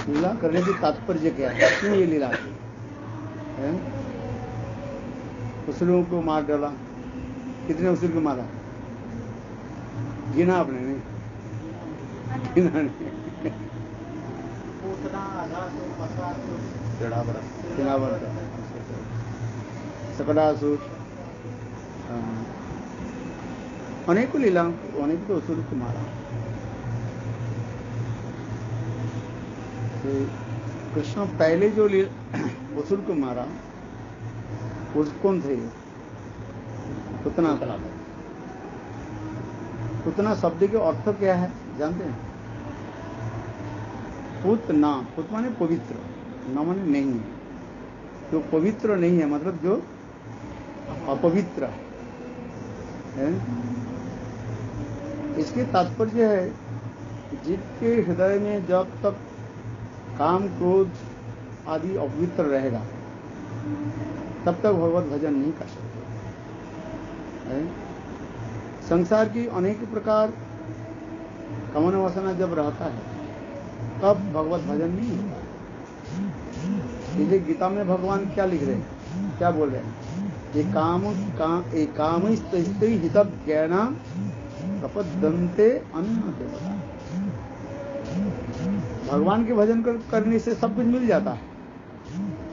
लीला करने की तात्पर्य क्या है, क्यों ये लीला की है? असुरों को मार डाला, कितने असुर को मारा गिना आपने? नहीं गिना नहीं। सकटासुर, अनेकों लीला, अनेक तो असुर को मारा। कृष्ण पहले जो असुर को मारा वो कौन थे? पूतना। पूतना शब्द के अर्थ क्या है जानते हैं? पूतना, पुत माने पवित्र, न माने नहीं है। जो पवित्र नहीं है मतलब जो अपवित्र है। इसके तात्पर्य है जिसके हृदय में जब तक काम क्रोध आदि अपवित्र रहेगा तब तक भगवत भजन नहीं कर सकते है? संसार की अनेक प्रकार कामना वासना जब रहता है तब भगवत भजन नहीं होता। इसलिए गीता में भगवान क्या लिख रहे हैं, क्या बोल रहे हैं? ये काम हित ज्ञाना प्रपद्यन्ते अन्य देवता। भगवान के भजन करने से सब कुछ मिल जाता है,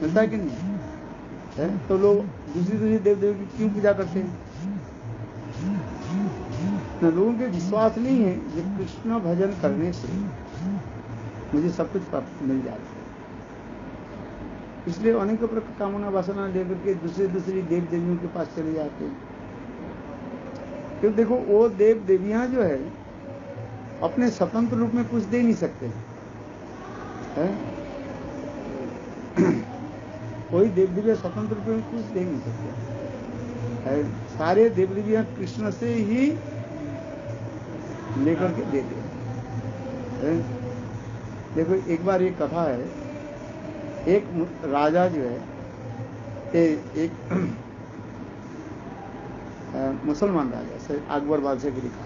मिलता है कि नहीं है? तो लोग दूसरी देव देवी की क्यों पूजा करते हैं? न लोगों के विश्वास नहीं है कि कृष्ण भजन करने से मुझे सब कुछ प्राप्त मिल जाता है। इसलिए अनेक प्रकार कामना वासना लेकर के दूसरी देव देवियों के पास चले जाते हैं। क्यों? देखो वो देव देवियां जो है अपने स्वतंत्र रूप में कुछ दे नहीं सकते है? कोई देव देवियां स्वतंत्र रूप में कुछ दे नहीं सकते है। सारे देव देवियां कृष्ण से ही लेकर के देते हैं। देखो एक बार एक कथा है, एक राजा जो है एक मुसलमान राजा से अकबर बादशाह की लिखा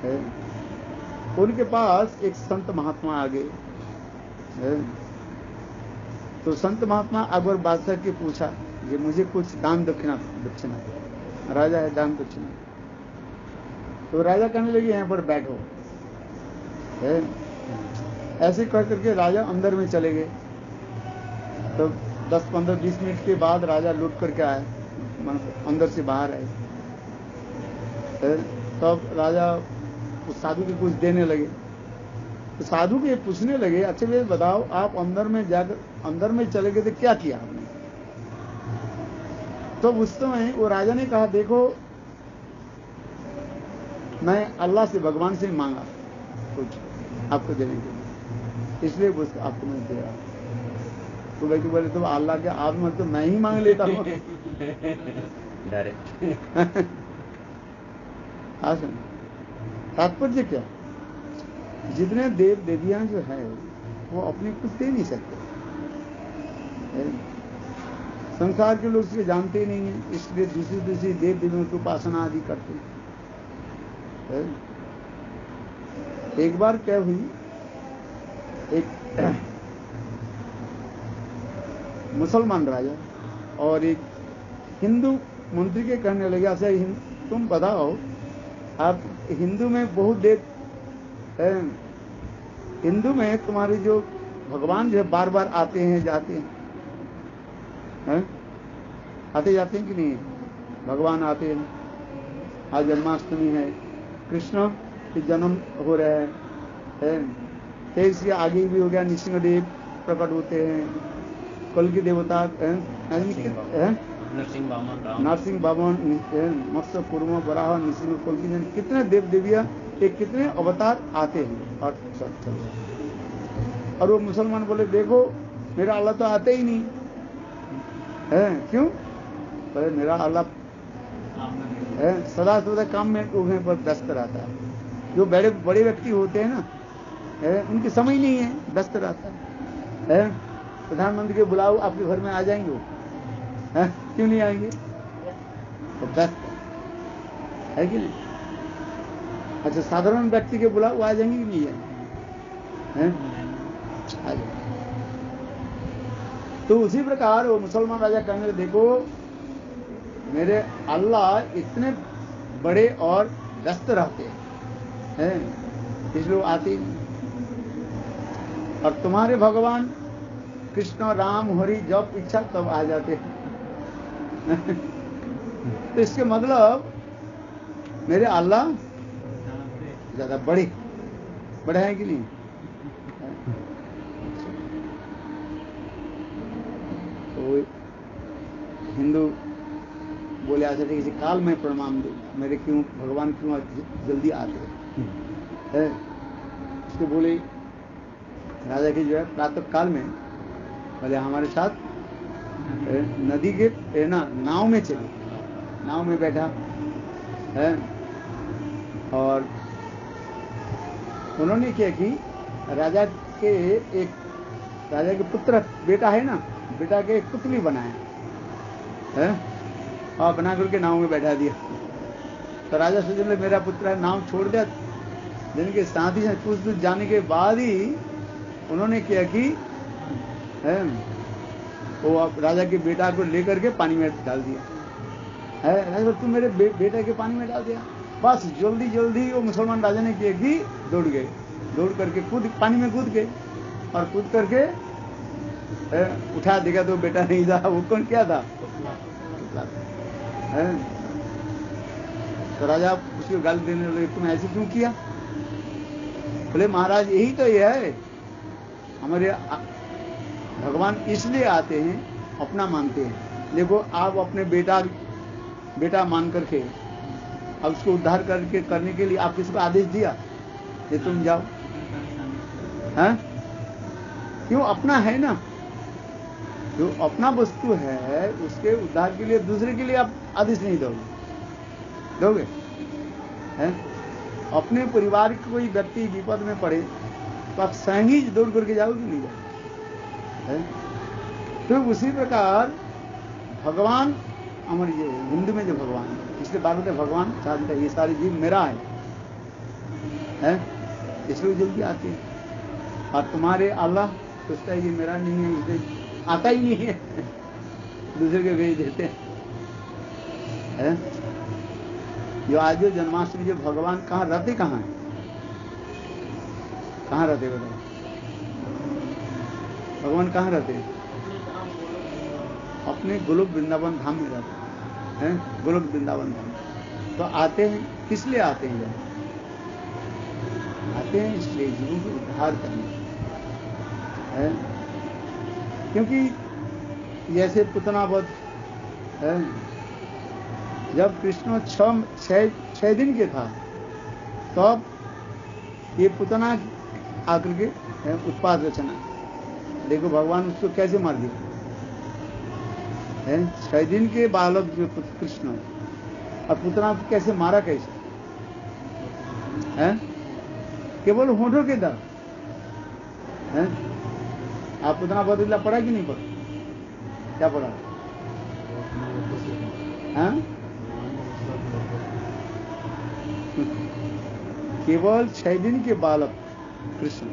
है। उनके पास एक संत महात्मा आ गए। तो संत महात्मा अकबर बादशाह की पूछा कि मुझे कुछ दान दक्षिणा दो। राजा है दान दक्षिणा। तो राजा कहने लगे यहाँ पर बैठो। ऐसे कह करके राजा अंदर में चले गए। तो 10-15-20 मिनट के बाद राजा लौट करके आए, अंदर से बाहर आए। तब राजा उस साधु के कुछ देने लगे। तो साधु के पूछने लगे, अच्छा ये बताओ आप अंदर में चले गए थे, क्या किया आपने? तो उस समय वो राजा ने कहा, देखो मैं अल्लाह से, भगवान से मांगा कुछ आपको देने के लिए, इसलिए आपको मैं दे रहा हूं। तो व्यक्ति बोले तो अल्लाह के आप मत, तो मैं ही मांग लेता हूँ। तात्पर्य क्या? जितने देव देवियां जो है वो अपने कुछ दे नहीं सकते। संसार के लोग इसे जानते नहीं है, इसलिए दूसरी देव देवियों की उपासना आदि करते हैं। एक बार क्या हुई, एक मुसलमान राजा और एक हिंदू मंत्री के कहने लगे, अच्छा तुम बताओ आप हिंदू में बहुत देव, हिंदू में तुम्हारे जो भगवान जो है बार बार आते हैं जाते हैं, आते जाते हैं कि नहीं? भगवान आते हैं। आज जन्माष्टमी है, कृष्ण के जन्म हो रहे हैं। फिर इसके आगे भी हो गया, नृसिंहदेव प्रकट होते हैं, कल की देवता नरसिंह बामन, मत्स्य कूर्म, वराह, नृसिंह, कल की जन, कितने देव देवियां, कितने अवतार आते हैं। और वो मुसलमान बोले, देखो मेरा अल्लाह तो आते ही नहीं है। क्यों? बोले मेरा अल्लाह सदा काम में उन्हें पर व्यस्त रहता है। जो बड़े बड़े व्यक्ति होते हैं ना, उनके समय नहीं है, व्यस्त रहता है। प्रधानमंत्री के बुलाओ आपके घर में आ जाएंगे वो, क्यों नहीं आएंगे? तो व्यस्त है कि नहीं? अच्छा साधारण व्यक्ति के बुलाओ आ जाएंगे कि नहीं है? आ जाए। तो उसी प्रकार वो मुसलमान राजा कहने, देखो मेरे अल्लाह इतने बड़े और व्यस्त रहते हैं, इसलिए आते नहीं। और तुम्हारे भगवान कृष्ण राम हरि जब इच्छा तब आ जाते हैं। तो इसके मतलब मेरे अल्लाह ज्यादा बड़े हैं कि नहीं? तो हिंदू बोले ऐसे थे किसी काल में प्रणाम दो, मेरे क्यों भगवान क्यों जल्दी आते हैं? उसको बोले राजा की जो है प्रातः काल में बोले हमारे साथ नदी के नाव में चले, नाव में बैठा है। और उन्होंने क्या कि राजा के पुत्र बेटा है ना, बेटा के एक पुतली बनाया है और बना करके नाव में बैठा दिया। तो राजा सोचे मेरा पुत्र है, नाव छोड़ दिया। दिन के साथ ही कुछ दूर जाने के बाद ही उन्होंने क्या कि वो राजा के बेटा को लेकर के पानी में डाल दिया है। राजा तुम मेरे बेटे के पानी में डाल दिया। बस जल्दी जल्दी वो मुसलमान राजा ने किया कि दौड़ गए, दौड़ करके पानी में कूद गए और कूद करके उठा देखा तो बेटा नहीं था, वो कौन क्या था? तो राजा उसको गाली देने लगे, तुम ऐसे क्यों किया? बोले महाराज यही तो ये है, हमारे भगवान इसलिए आते हैं, अपना मानते हैं। देखो आप अपने बेटा मान करके अब उसको उद्धार करने के लिए आप किसको आदेश दिया ये तुम जाओ? हैं? क्यों? अपना है ना, जो अपना वस्तु है उसके उद्धार के लिए दूसरे के लिए आप आदेश नहीं दोगे? हैं? अपने परिवार के कोई व्यक्ति विपद में पड़े तो आप स्वयं ही दौड़ करके जाओगे नहीं जाओगे? तो उसी प्रकार भगवान हमारे ये हिंदू में जो भगवान है, इसलिए बात होता है भगवान चाहता है ये सारी जीव मेरा है? इसलिए जल्दी आते हैं। और तुम्हारे अल्लाह सोचता है ये मेरा नहीं है, इसलिए आता ही नहीं है, दूसरे के भेज देते हैं। जो आज जो जन्माष्टमी जो भगवान कहाँ रहते, कहाँ रहते बताओ? भगवान कहाँ रहते हैं? अपने गोलोक वृंदावन धाम में रहते हैं, गोलोक वृंदावन धाम। तो आते हैं, किस लिए आते हैं? आते हैं इसलिए जीवों को उद्धार करने है। क्योंकि जैसे पुतना वध है, जब कृष्ण 6 दिन के था तब तो ये पुतना आकर के उत्पाद रचना, देखो भगवान उसको कैसे मार दिया है। 6 दिन के बालक जो कृष्ण और पुतना को कैसे मारा, कैसे है? केवल होठों के दर है। आप पुतना बदला पढ़ा कि नहीं पढ़ा? क्या पढ़ा? केवल 6 दिन के बालक कृष्ण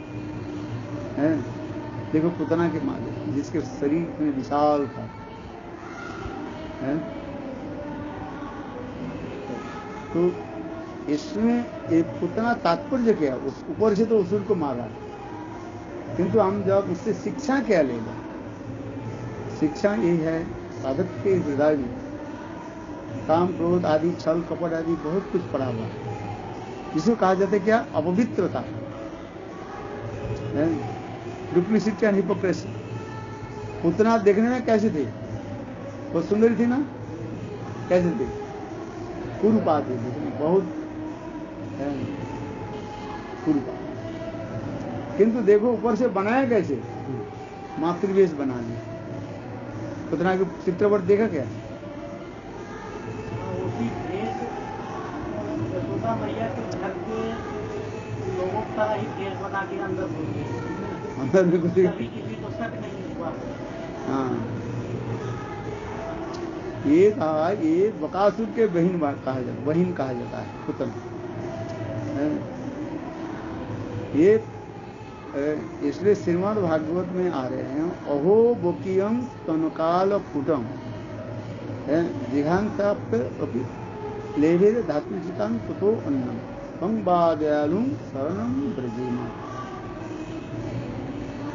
है, देखो पुतना के मालिक जिसके शरीर में विशाल था है। तो इसमें एक पुतना तात्पर्य क्या? उस ऊपर से तो उसुर को मारा, किंतु हम जब उससे शिक्षा क्या लेंगे? शिक्षा यही है साधक के हृदय में काम क्रोध आदि छल कपट आदि बहुत कुछ पड़ा हुआ है, जिसको कहा जाता है क्या? अपवित्रता, डुप्लिसिटी एंड हिपोक्रेसी। पुतना देखने में कैसे थे? बहुत सुंदरी थी ना? कैसे थे? कुरूपा थे, बहुत कुरूपा। किंतु देखो ऊपर से बनाया कैसे? मातृवेश बना लिया। पुतना के चित्रपट देखा क्या? मैया के घर के लोगों का ही केस बना के अंदर में कुछ किसी को शक नहीं हुआ। हाँ, ये था, ये बकासुर के बहन कहा जाता है पुतना। ये इसलिए श्रीमद् भागवत में आ रहे हैं, अहो बोकियम तनकाल कुटम जिघांताप्त अपि लेभिर धातुचितां कुतो अन्नम संवादयालुम शरणम ब्रजेमा।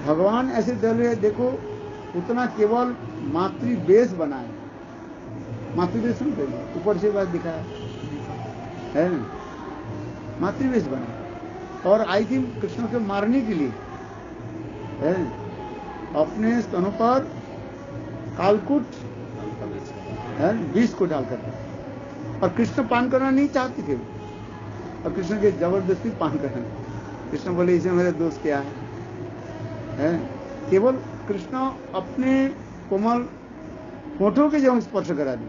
भगवान ऐसे दल रहे, देखो उतना केवल मातृवेश बनाए, मातृवेश सुनते हैं, ऊपर से बात दिखाया है ना, मातृवेश बनाए, और आई थी कृष्ण को मारने के लिए है, अपने स्तनों पर कालकूट विष को डाल करके, और कृष्ण पान करना नहीं चाहते थे, और कृष्ण के जबरदस्ती पान करना। कृष्ण बोले इसे मेरे दोस्त क्या है? केवल कृष्ण अपने कोमल होठों के जब स्पर्श करा दी,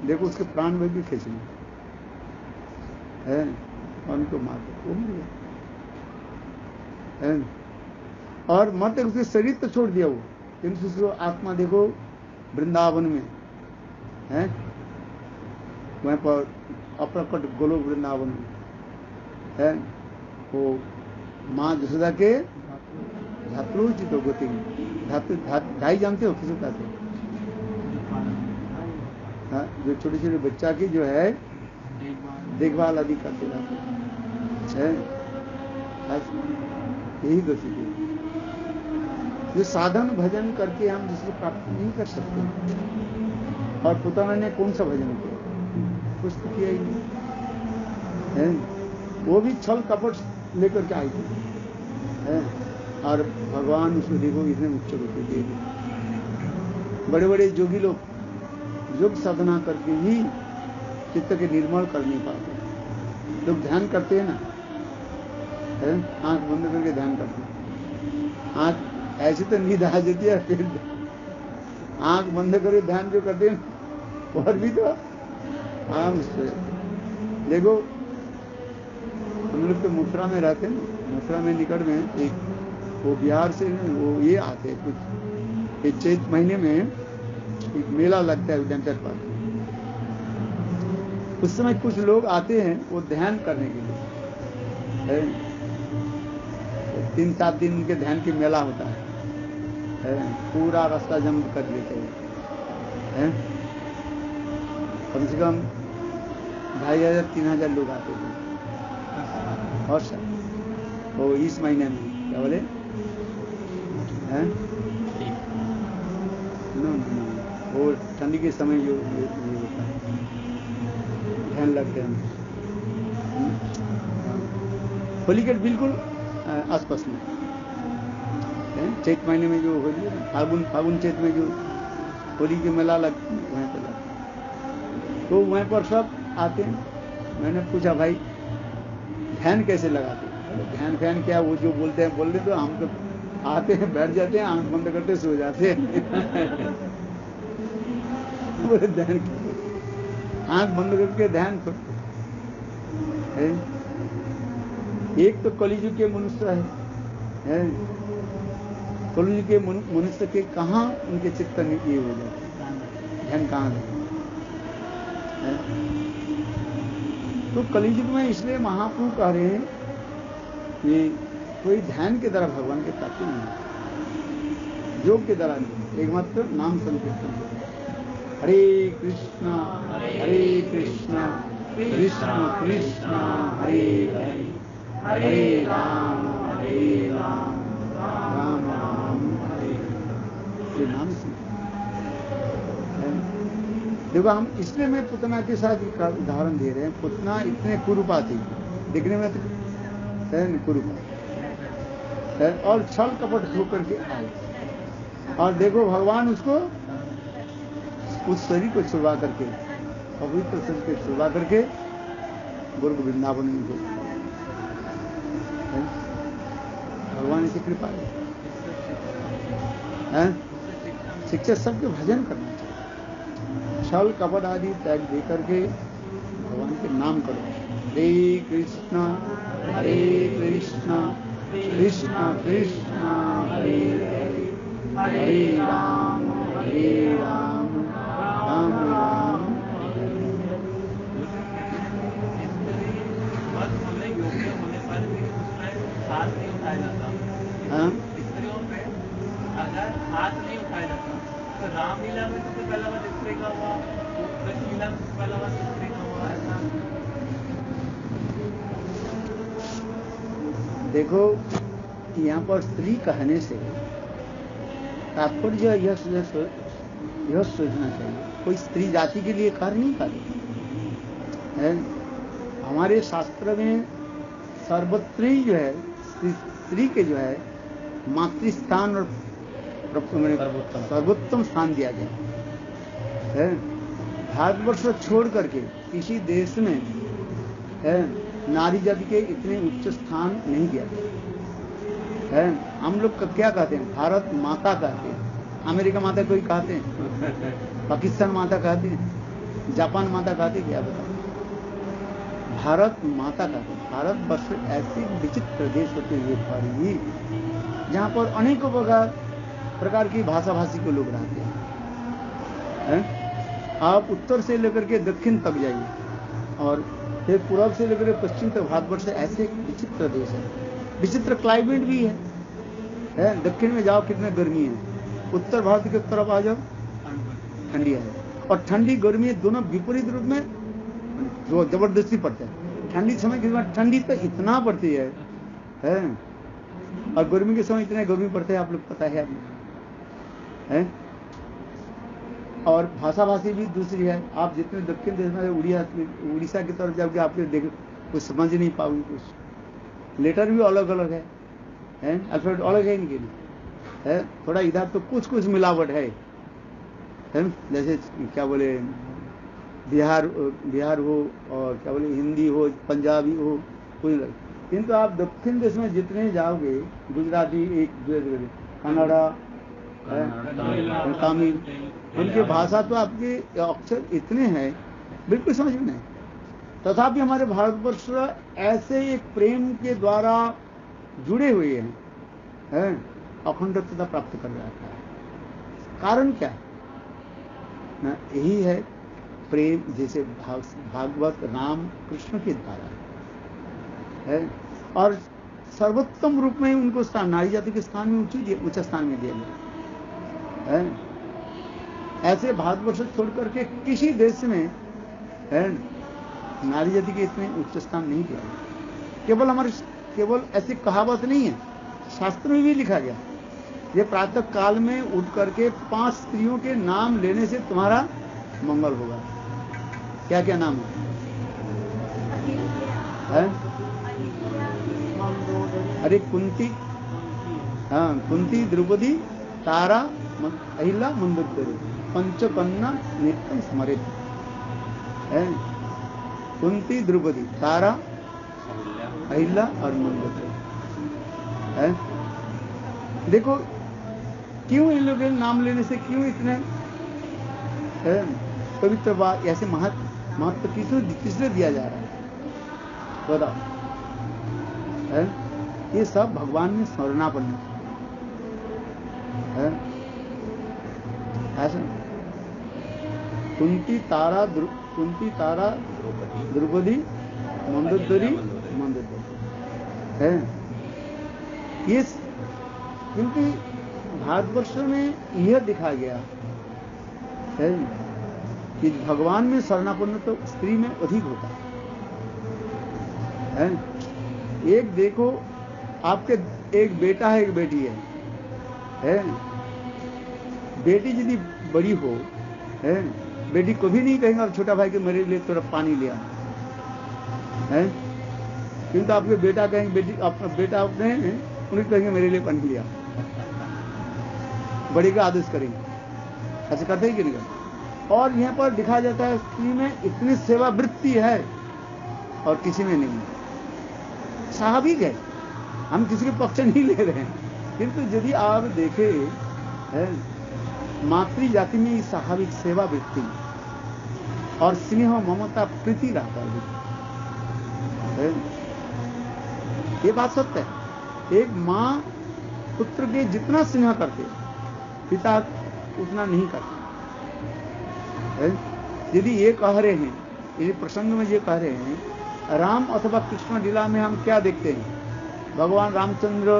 देखो उसके प्राण में भी खींच ली है, और उनको मार वो मर गया, और मरते उसके शरीर तो छोड़ दिया वो, किंतु उसको आत्मा देखो वृंदावन में है, वहां पर अप्रकट गोलोक वृंदावन में है, वो माँ जसोदा के धात्रोचित गति ढाई जानते हो किसी का, हाँ, जो छोटे छोटे बच्चा की जो है देखभाल आदि करते रहते हैं, यही गति है। जो साधन भजन करके हम जिसको प्राप्त नहीं कर सकते, और पुतना ने कौन सा भजन किया? कुछ तो किया ही नहीं है, वो भी छल कपट लेकर के आई थी है, और भगवान उसको देखो इतने उच्च गति दे दी। बड़े बड़े योगी लोग योग साधना करके ही चित्त के निर्मल कर नहीं पाते। लोग ध्यान करते हैं ना, है, आंख बंद करके ध्यान करते हैं, आंख ऐसे तो नींद आ जाती है, फिर आंख बंद करके ध्यान जो करते हैं और भी तो आराम से देखो। हम लोग तो मथुरा में रहते हैं, मथुरा में निकट में एक वो बिहार से वो ये आते हैं कुछ, ये चैत महीने में एक मेला लगता है उद्यान पर, उस समय कुछ लोग आते हैं वो ध्यान करने के लिए, 3-7 दिन उनके ध्यान की मेला होता है, पूरा रास्ता जम कर लेते हैं, कम से कम 2500-3000 लोग आते थे। और सर वो इस महीने में क्या बोले हैं, नो वो ठंडी के समय जो होता है ध्यान लगते हैं। होली के बिल्कुल आसपास में चैत महीने में जो होली है, फागुन चैत में जो होली की मेला लगती है वहाँ पर लगता है, तो वहाँ पर सब आते हैं। मैंने पूछा भाई ध्यान कैसे लगाते हैं? ध्यान फैन क्या, वो जो बोलते हैं बोल रहे, तो हम तो आते हैं बैठ जाते हैं, आंख बंद करते सो जाते हैं। बोले ध्यान आंख बंद करके ध्यान करते है। एक तो कलिजुग के मनुष्य है, कलिजुग के मनुष्य के कहाँ उनके चित्त ये हो जाते, ध्यान कहाँ है? तो कलिजुग में इसलिए महाप्रभु कह रहे हैं कि कोई ध्यान के द्वारा भगवान के प्राप्ति नहीं, योग के द्वारा नहीं, एकमात्र नाम संकीर्तन। हरे कृष्णा कृष्ण कृष्ण हरे हरे, हरे राम राम राम हरे हरे। नाम से देखो, हम इसलिए मैं पुतना के साथ उदाहरण दे रहे हैं। पुतना इतने कुरूपा थी, दिखने में तो कुरूपा, और छल कपट होकर के आए, और देखो भगवान उसको उस शरीर को छुड़वा करके, पवित्र शरीर को छुड़वा करके गोलोक वृंदावन में गए। भगवान की कृपा है। शिक्षा सबके भजन करना चाहिए, छल कपट आदि त्याग दे करके भगवान के नाम करो। हरे कृष्णा कृष्ण कृष्ण हरे हरे, हरे राम राम राम हरे हरे। होने पर भी उसमें साथ नहीं उठाया जाता। हाँ? स्त्रियों पे अगर हाथ नहीं उठाया जाता तो रामलीला में सबसे पहला बार स्त्री का हुआ, कृष्ण लीला में सबसे पहला बार स्त्री का हुआ, ऐसा। देखो, यहाँ पर स्त्री कहने से तात्पर्य यह सोचना चाहिए कोई स्त्री जाति के लिए कार्य नहीं कर है। हमारे शास्त्र में सर्वत्र ही जो है स्त्री के जो है मातृस्थान और सर्वोत्तम स्थान दिया गया है। भारतवर्ष छोड़ करके किसी देश में है नारी जाति के इतने उच्च स्थान नहीं दिया गया है। हम लोग क्या कहते हैं? भारत माता कहते हैं, अमेरिका माता कोई कहते हैं, पाकिस्तान माता कहते हैं, जापान माता कहते हैं, क्या बताओ? भारत माता कहते हैं। भारतवर्ष ऐसे विचित्र देश होते हुए पर ही जहां पर अनेकों प्रकार की भाषा भाषी के लोग रहते हैं। आप उत्तर से लेकर के दक्षिण तक जाइए और फिर पूर्व से लेकर पश्चिम तक भारतवर्ष ऐसे एक विचित्र देश है। विचित्र क्लाइमेट भी है। दक्षिण में जाओ कितने गर्मी है, उत्तर भारत के तरफ आ जाओ ठंडी है। और ठंडी गर्मी दोनों विपरीत रूप में जो जबरदस्ती पड़ते हैं। ठंडी समय के बाद ठंडी तो इतना पड़ती है और गर्मी के समय इतने गर्मी पड़ते हैं, आप लोग पता है आपको। और भाषा भाषी भी दूसरी है। आप जितने दक्षिण देश में उड़ीसा की तरफ जाओगे आप देखो कुछ समझ नहीं पाओगे, कुछ लेटर भी अलग अलग है, अल्फाबेट अलग है इनके लिए है। थोड़ा इधर तो कुछ मिलावट है, जैसे क्या बोले बिहार हो और क्या बोले हिंदी हो, पंजाबी हो, कुछ अलग। किंतु आप दक्षिण देश में जितने जाओगे गुजराती एक कन्नड़ा तमिल, उनकी भाषा तो आपके अक्षर इतने हैं बिल्कुल समझ में नहीं। तथापि हमारे भारतवर्ष ऐसे एक प्रेम के द्वारा जुड़े हुए हैं, अखंडता प्राप्त कर रहा है। कारण क्या है ना? यही है प्रेम, जैसे भागवत राम कृष्ण के द्वारा है और सर्वोत्तम रूप में उनको स्थान नारी जाति के स्थान में उच्च स्थान में दिया गया है। ऐसे भारतवर्ष छोड़ करके किसी देश में है नारी जाति के इतने उच्च स्थान नहीं दिया गया। केवल ऐसी कहावत नहीं है, शास्त्र में भी लिखा गया ये प्रातः काल में उठ करके 5 स्त्रियों के नाम लेने से तुम्हारा मंगल होगा। क्या क्या नाम है? अरे कुंती, हाँ कुंती, द्रौपदी, तारा, अहिल्या, मंदोदरी, पंचकन्या नित्यम स्मरित है। कुंती, द्रौपदी, तारा, अहिल्या और मंदोदरी है। देखो क्यों इन लोगों के नाम लेने से क्यों इतने पवित्र बात ऐसे महत्व किसने दिया जा रहा है बताओ? ये सब भगवान में स्मरणापन्न है। ऐसा कुंती तारा द्रौपदी मंदोदरी है। ये क्योंकि भारतवर्ष में यह दिखा गया है कि भगवान में शरणापन्न तो स्त्री में अधिक होता है। एक देखो आपके एक बेटा है एक बेटी है। बेटी यदि बड़ी हो है, बेटी को भी नहीं कहेंगे और छोटा भाई के मेरे लिए थोड़ा पानी लिया है, किंतु आपके बेटा कहेंगे बेटी अपना बेटा अपने उन्हें कहेंगे मेरे लिए पानी लिया। बड़ी का आदेश करेंगे, ऐसे करते ही कि नहीं करते। और यहाँ पर दिखा जाता है स्त्री में इतनी सेवा वृत्ति है और किसी में नहीं। स्वाभाविक है, हम किसी के पक्ष नहीं ले रहे हैं, किंतु यदि आप देखें मातृ जाति में स्वाभाविक सेवा वृत्ति और स्नेह ममता प्रीति रहता है। ये बात सत्य है। एक माँ पुत्र के जितना स्नेह करते पिता उतना नहीं करते। यदि ये कह रहे हैं, यदि प्रसंग में ये कह रहे हैं राम अथवा कृष्ण लीला में हम क्या देखते हैं? भगवान रामचंद्र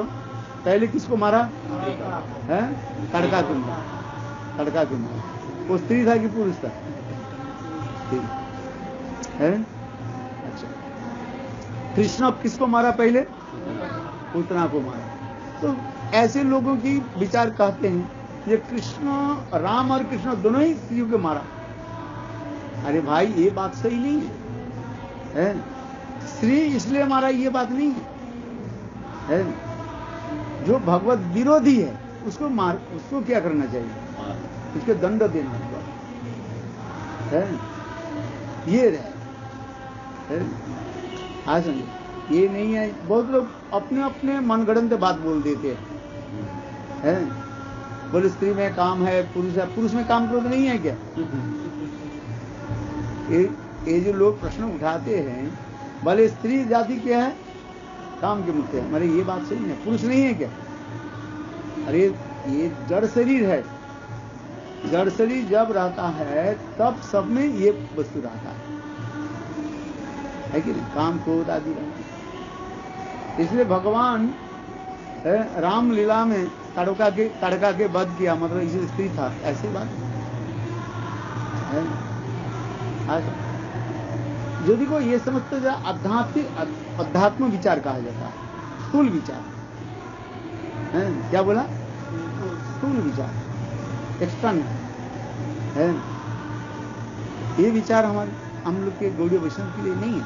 पहले किसको मारा है? तड़का क्यों मारा? तड़का क्यों मारा? वो स्त्री था कि पुरुष था? है? अच्छा, कृष्ण अब किसको मारा? पहले पूतना को मारा। तो ऐसे लोगों की विचार कहते हैं ये कृष्ण, राम और कृष्ण दोनों ही स्त्रियों को मारा। अरे भाई ये बात सही नहीं है, स्त्री इसलिए मारा ये बात नहीं है। जो भगवत विरोधी है उसको मार, उसको क्या करना चाहिए? उसके दंड देना है, ये रहे। हाँ समझे, ये नहीं है। बहुत लोग अपने अपने मनगढ़ंत बात बोल देते हैं। बोले स्त्री में काम है, पुरुष है। पुरुष में काम क्रोध नहीं है क्या? ये जो लोग प्रश्न उठाते हैं, भले स्त्री जाति क्या है? काम के मुक्त है। अरे ये बात सही है, पुरुष नहीं है क्या? अरे ये जड़ शरीर है, जड़ शरीर जब रहता है तब सब में ये वस्तु रहता है कि नहीं? काम क्रोध आदि रहता है। इसलिए भगवान राम लीला में तड़का के वध किया, मतलब इसे स्त्री था, ऐसी बात है। यदि को ये समझते जा अध्यात्म विचार कहा जाता है, स्थूल विचार है। क्या बोला? स्थूल विचार, एक्सटर्नल है। ये विचार हम लोग के गौड़ीय वैष्णव के लिए नहीं है।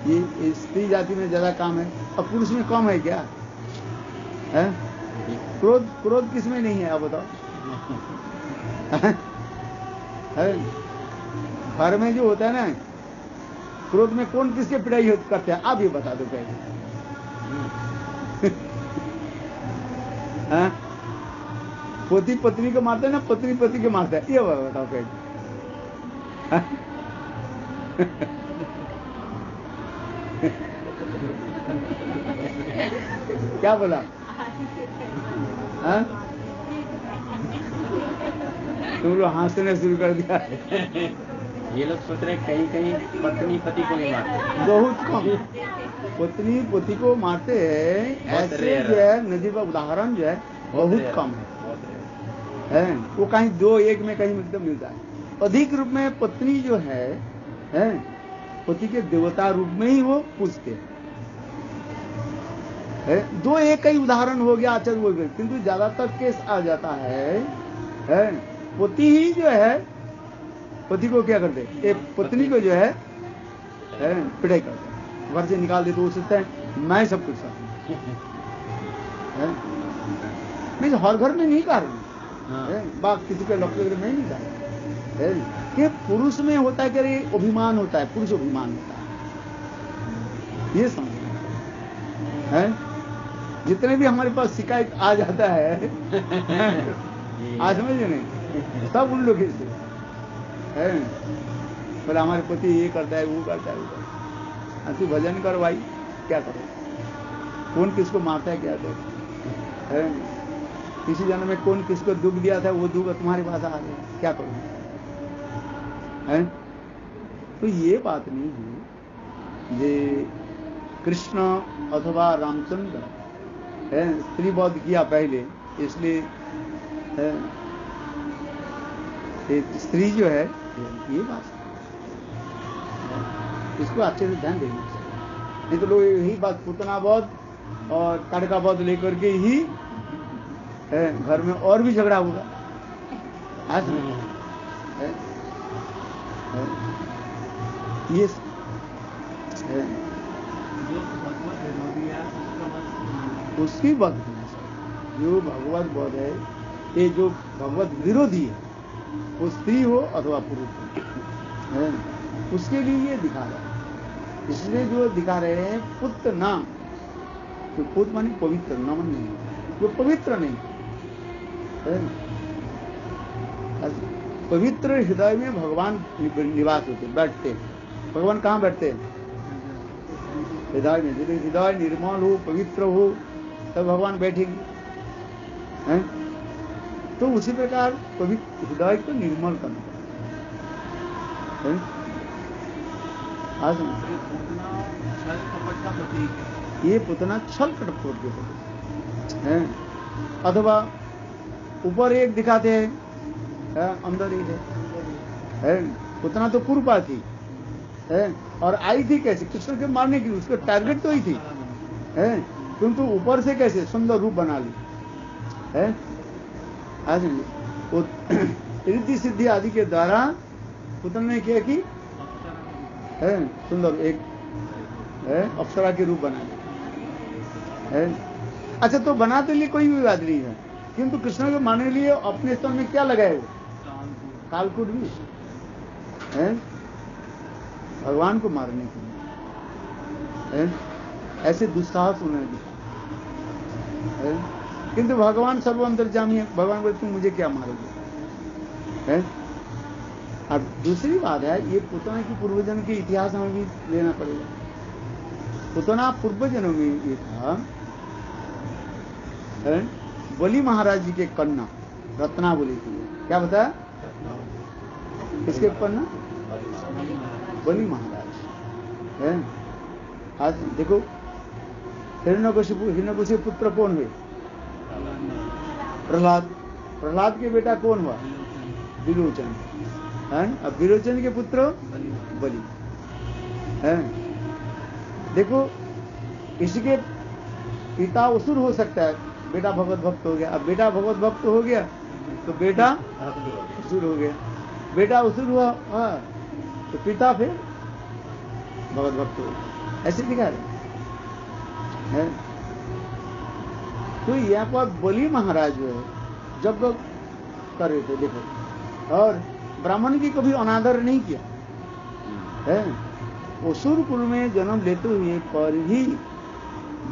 ये स्त्री जाति में ज्यादा काम है और पुरुष में कम है क्या? है? क्रोध किसमें नहीं है? आप बताओ। है? घर में जो होता है ना, क्रोध में कौन किसके पिटाई करते हैं? आप ये बता दो पहले। पति पत्नी को मारते है ना, पत्नी पति को मारता है? ये बताओ पहले। क्या बोला? तुम लोग हंसने शुरू कर दिया। ये लोग सोच रहे कहीं कहीं पत्नी पति को नहीं मारते। बहुत कम पत्नी पति को मारते हैं, ऐसे जो है नदी का उदाहरण जो है बहुत कम है। वो कहीं दो एक में कहीं एकदम मिलता है। अधिक रूप में पत्नी जो है पति के देवता रूप में ही वो पूजते हैं। दो एक कई उदाहरण हो गया, आचरण हो गया, किंतु ज्यादातर केस आ जाता है पति ही जो है पति को क्या करते? एक पत्नी को जो है पिटाई करते, घर से निकाल देते। वो सोचते हैं मैं सब कुछ नहीं, हर घर में नहीं कर रहे, बात किसी के लक्ष्य में नहीं कर कि पुरुष में होता है कि अभिमान होता है, पुरुष अभिमान होता है। ये समझ है। जितने भी हमारे पास शिकायत आ जाता है आज समझे नहीं, सब उन लोग से है। पर हमारे पति ये करता है, वो करता है, वो करता है। तू भजन कर भाई, क्या करो? कौन किसको मारता है, क्या करो? किसी जन्म में कौन किसको दुख दिया था, वो दुख तुम्हारे पास आ गया, क्या करो? है? तो ये बात नहीं है। ये कृष्ण अथवा रामचंद्र स्त्री वध किया पहले, इसलिए स्त्री जो है ये बात, इसको अच्छे से ध्यान देना चाहिए। नहीं तो लोग यही बात पूतना वध और तड़का वध लेकर के ही घर में और भी झगड़ा होगा। ये उसकी वध होना चाहिए। जो भगवत वध है, ये जो भगवत विरोधी है, वो स्त्री हो अथवा पुरुष हो, उसके लिए ये दिखा रहा है। इसलिए जो दिखा रहे हैं पुत्र नाम, तो पुत्र माने पवित्र, नमन नहीं, जो पवित्र नहीं है। पवित्र हृदय में भगवान निवास होते, बैठते। भगवान कहाँ बैठते हैं? हृदय में। यदि हृदय निर्मल हो, पवित्र हो, तब भगवान बैठेंगे। तो उसी प्रकार पवित्र हृदय को निर्मल करना है। ये पुतना छल कपट के होते, हैं, अथवा ऊपर एक दिखाते हैं, अंदर एक है, उतना तो कुरूपा थी है, और आई थी कैसे कृष्ण के मारने के लिए, उसका टारगेट तो ही थी है, किंतु ऊपर से कैसे सुंदर रूप बना ली है। आज वो रिद्धि सिद्धि आदि के द्वारा पुत्र ने किया कि है सुंदर एक है अप्सरा के रूप बना लिया है। अच्छा, तो बनाते लिए कोई भी बात नहीं है, किंतु कृष्ण को मारने के लिए अपने स्तन में क्या लगाए वो कालकूट भी है, भगवान को मारने के लिए है। ऐसे दुस्साहस उन्होंने दिया है, किंतु भगवान सर्वअंतर्यामी है, भगवान बोले तुम मुझे क्या मारोगे है। अब दूसरी बात है, ये पुतना की पूर्वजन के इतिहास में भी लेना पड़ेगा। पुतना पूर्वजनों में ये था है, बलि महाराज जी के कन्या रत्ना बोली थी, क्या बताया इसके कन्या बलि महाराज है। आज देखो हिरण्यकशिपु पुत्र कौन हुए, प्रहलाद के बेटा कौन हुआ, विरोचन है। अब विरोचन के पुत्र बलि है। देखो इसके पिता असुर हो सकता है, बेटा भगवत भक्त हो गया। अब बेटा भगवत भक्त हो गया तो बेटा असुर हो गया, बेटा असुर हुआ तो पिता फिर भगवत भक्त हो गया, ऐसे दिखा रहे है। तो यहाँ पर बलि महाराज जो है जब कर रहे थे देखो, और ब्राह्मण की कभी अनादर नहीं किया है। असुर कुल में जन्म लेते हुए पर भी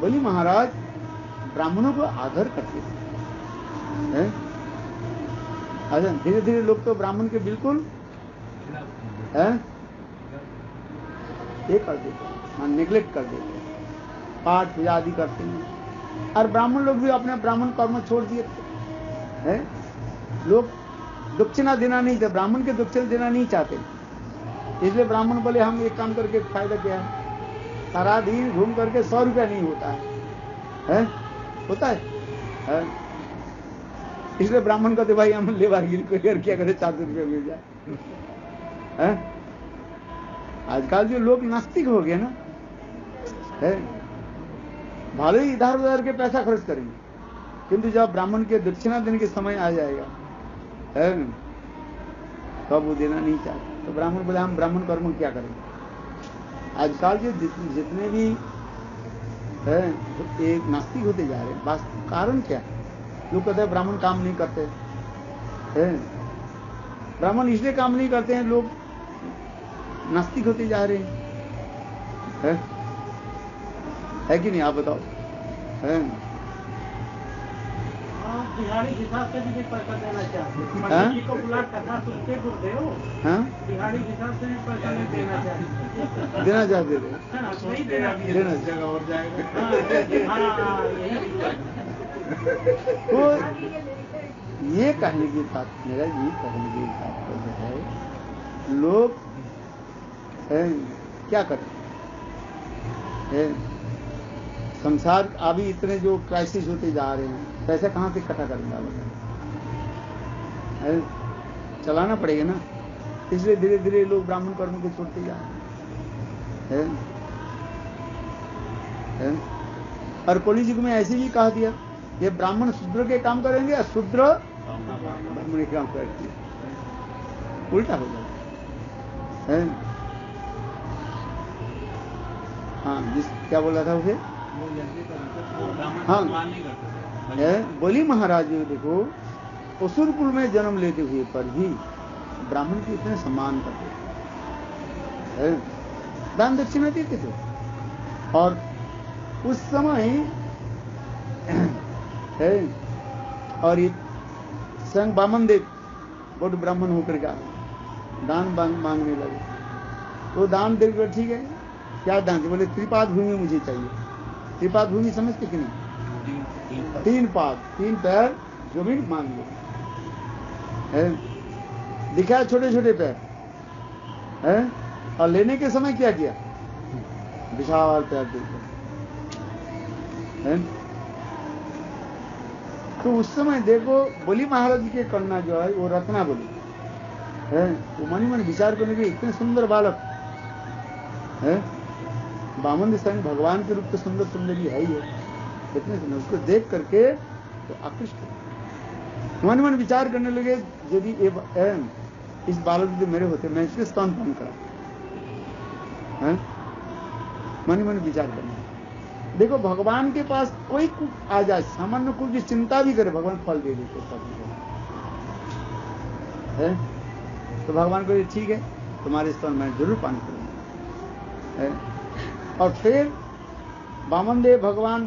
बलि महाराज ब्राह्मणों को आदर करते थे। धीरे धीरे लोग तो ब्राह्मण के बिल्कुल है ये कर देते, नेग्लेक्ट कर देते, पाठ पूजा आदि करते हैं, और ब्राह्मण लोग भी अपने ब्राह्मण कर्म छोड़ दिए थे। लोग दक्षिणा देना नहीं थे, ब्राह्मण के दक्षिणा देना नहीं चाहते, इसलिए ब्राह्मण बोले हम एक काम करके फायदा क्या है, सारा दिन घूम करके 100 रुपया नहीं होता है? होता है? इसलिए ब्राह्मण कहते भाई हम लेबारगिरी को क्या करे 400 रुपया मिल जाए। आजकल जो लोग नास्तिक हो गए ना है, भले ही इधर उधर के पैसा खर्च करेंगे, किंतु जब ब्राह्मण के दक्षिणा देने के समय आ जाएगा है तब वो देना नहीं चाहते, तो ब्राह्मण बोले हम ब्राह्मण कर्म क्या करेंगे। आजकल जो जितने भी है एक नास्तिक होते जा रहे हैं, वास्तविक कारण क्या है? लोग कहते हैं ब्राह्मण काम नहीं करते हैं, ब्राह्मण इसलिए काम नहीं करते हैं, लोग नास्तिक होते जा रहे हैं, है कि नहीं? आप बताओ है? बिहारी हिसाब से भी पैसा देना चाहते को बुला कथा सुनते गुरुदेव, बिहारी हिसाब से भी पैसा नहीं देना चाहते, देना चाहते नहीं देना जगह और जाएगा। तो ये कहने की बात मेरा ये कहने की बात है, लोग क्या करें संसार अभी इतने जो क्राइसिस होते जा रहे हैं, पैसा कहां से इकट्ठा करेंगे बताएं? चलाना पड़ेगा ना, इसलिए धीरे धीरे लोग ब्राह्मण कर्म को छोड़ते जा रहे हैं। और कलि युग में ऐसे भी कहा दिया ये ब्राह्मण शूद्र के काम करेंगे और शूद्र ब्राह्मण के काम करेंगे, उल्टा हो जाता है। हाँ जिस क्या बोला था उसे, हाँ बलि महाराज देखो असुर कुल में जन्म लेते हुए पर भी ब्राह्मण के इतने सम्मान करते थे, दान दक्षिणा देते थे। और उस समय है और ये संग बामन देव बौद्ध ब्राह्मण होकर का दान मांगने लगे, तो दान देकर ठीक है क्या दान, बोले त्रिपाद भूमि मुझे चाहिए। त्रिपाद भूमि समझते कि नहीं? 3 पाद 3 पैर जमीन मांग लो, दिखाया छोटे छोटे पैर है, और लेने के समय क्या किया, विशाल पैर देकर तो उस समय देखो बलि महाराज के कन्या जो है वो रत्ना बलि है, वो मन ही मन विचार करने के इतने सुंदर बालक है, बामन स्थान भगवान के रूप तो सुंदर सुंदर ही है ही है, इतने सुंदर, उसको देख करके तो आकृष्ट मन मन विचार करने लगे, यदि इस बालक जो मेरे होते मैं इसके स्तनपान करा, मन ही मन विचार करना। देखो भगवान के पास कोई आ जाए, सामान्य कुछ भी चिंता भी करे, भगवान फल दे देते है। तो भगवान को ठीक है तुम्हारे स्तन मैं जरूर पान करूंगा। और फिर वामन देव भगवान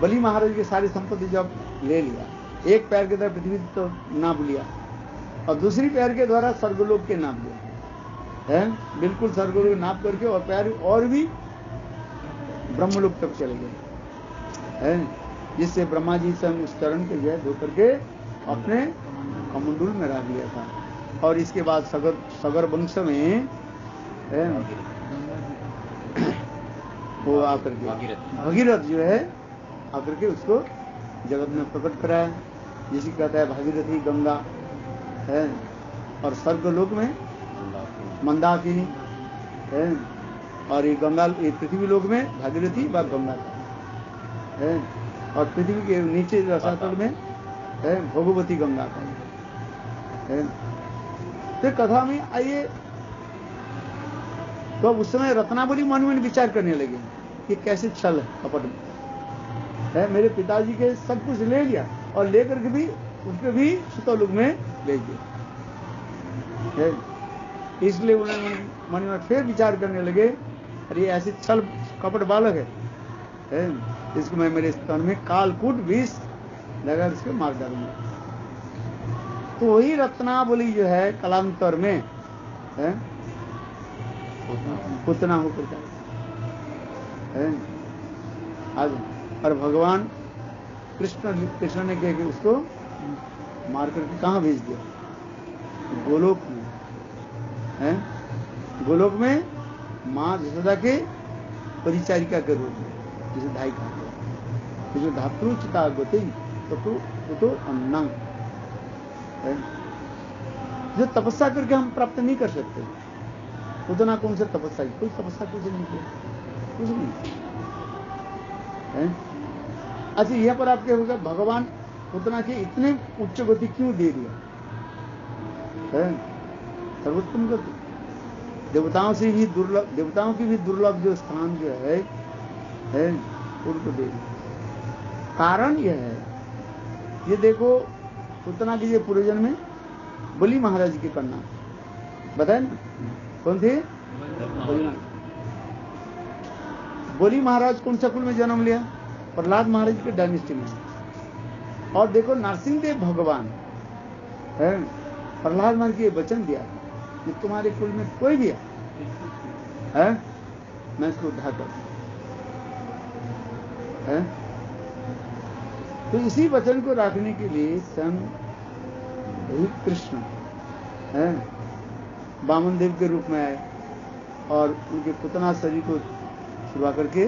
बलि महाराज की सारी संपत्ति जब ले लिया, एक पैर के द्वारा पृथ्वी तो नाप लिया और दूसरी पैर के द्वारा स्वर्गलोक के नाप लिया है, बिल्कुल स्वर्गलोक नाप करके, और पैर और भी ब्रह्मलोक तक चले गए है, जिससे ब्रह्मा जी से उस चरण के जो है धो करके अपने कमंडूल में रख लिया था। और इसके बाद सगर वंश में वो आकर के भगीरथ जो है आकर के उसको जगत में प्रकट कराया, जिसे कहता है भागीरथी गंगा है, और स्वर्गलोक में मंदाकिनी है, और ये गंगा ये पृथ्वी लोक में भागीरथी व गंगा है, और पृथ्वी के नीचे रसातल में है भगवती गंगा का है। तो कथा में आइए, तो उस समय रत्नावली मन में विचार करने लगे कि कैसे छल कपट है, मेरे पिताजी के सब कुछ ले लिया और लेकर के भी उसके भी सुतलोक में ले गए, इसलिए उन्होंने मन में फिर विचार करने लगे, अरे ऐसे छल कपट बालक है, इसको मैं मेरे स्तन में कालकूट विष लगा इसको मार डालूंगा। तो वही रत्नावली जो है कालांतर में है पुतना होकर है आज, और भगवान कृष्ण ने कह के उसको मार करके कहाँ भेज दिया, गोलोक में है, गोलोक में माँ यशोदा के परिचारिका के रूप में, जिसे धाई कहा गया, जिसे धातु चिता गति तो अन्ना है, जो तपस्या करके हम प्राप्त नहीं कर सकते, उतना कौन से तपस्या, कोई तपस्या कुछ नहीं किया, कुछ नहीं है। अच्छा यहाँ पर आपके होगा भगवान उतना के इतने उच्च गति क्यों दे दिया है, सर्वोत्तम गति, देवताओं से भी दुर्लभ, देवताओं की भी दुर्लभ जो स्थान जो है उनको दे दिया। कारण यह है, ये देखो उतना की ये पूर्वजन में बलि महाराज की कन्या बताए ना, कौन थे, बलि महाराज कौन सा कुल में जन्म लिया, प्रहलाद महाराज के डायनेस्टी में। और देखो नरसिंहदेव भगवान है, प्रहलाद महाराज के वचन दिया कि तुम्हारे कुल में कोई भी है मैं इसको उद्धार कर है। तो इसी वचन को रखने के लिए स्वयं कृष्ण है वामन देव के रूप में आए और उनके पुतना शरीर को छुड़ा करके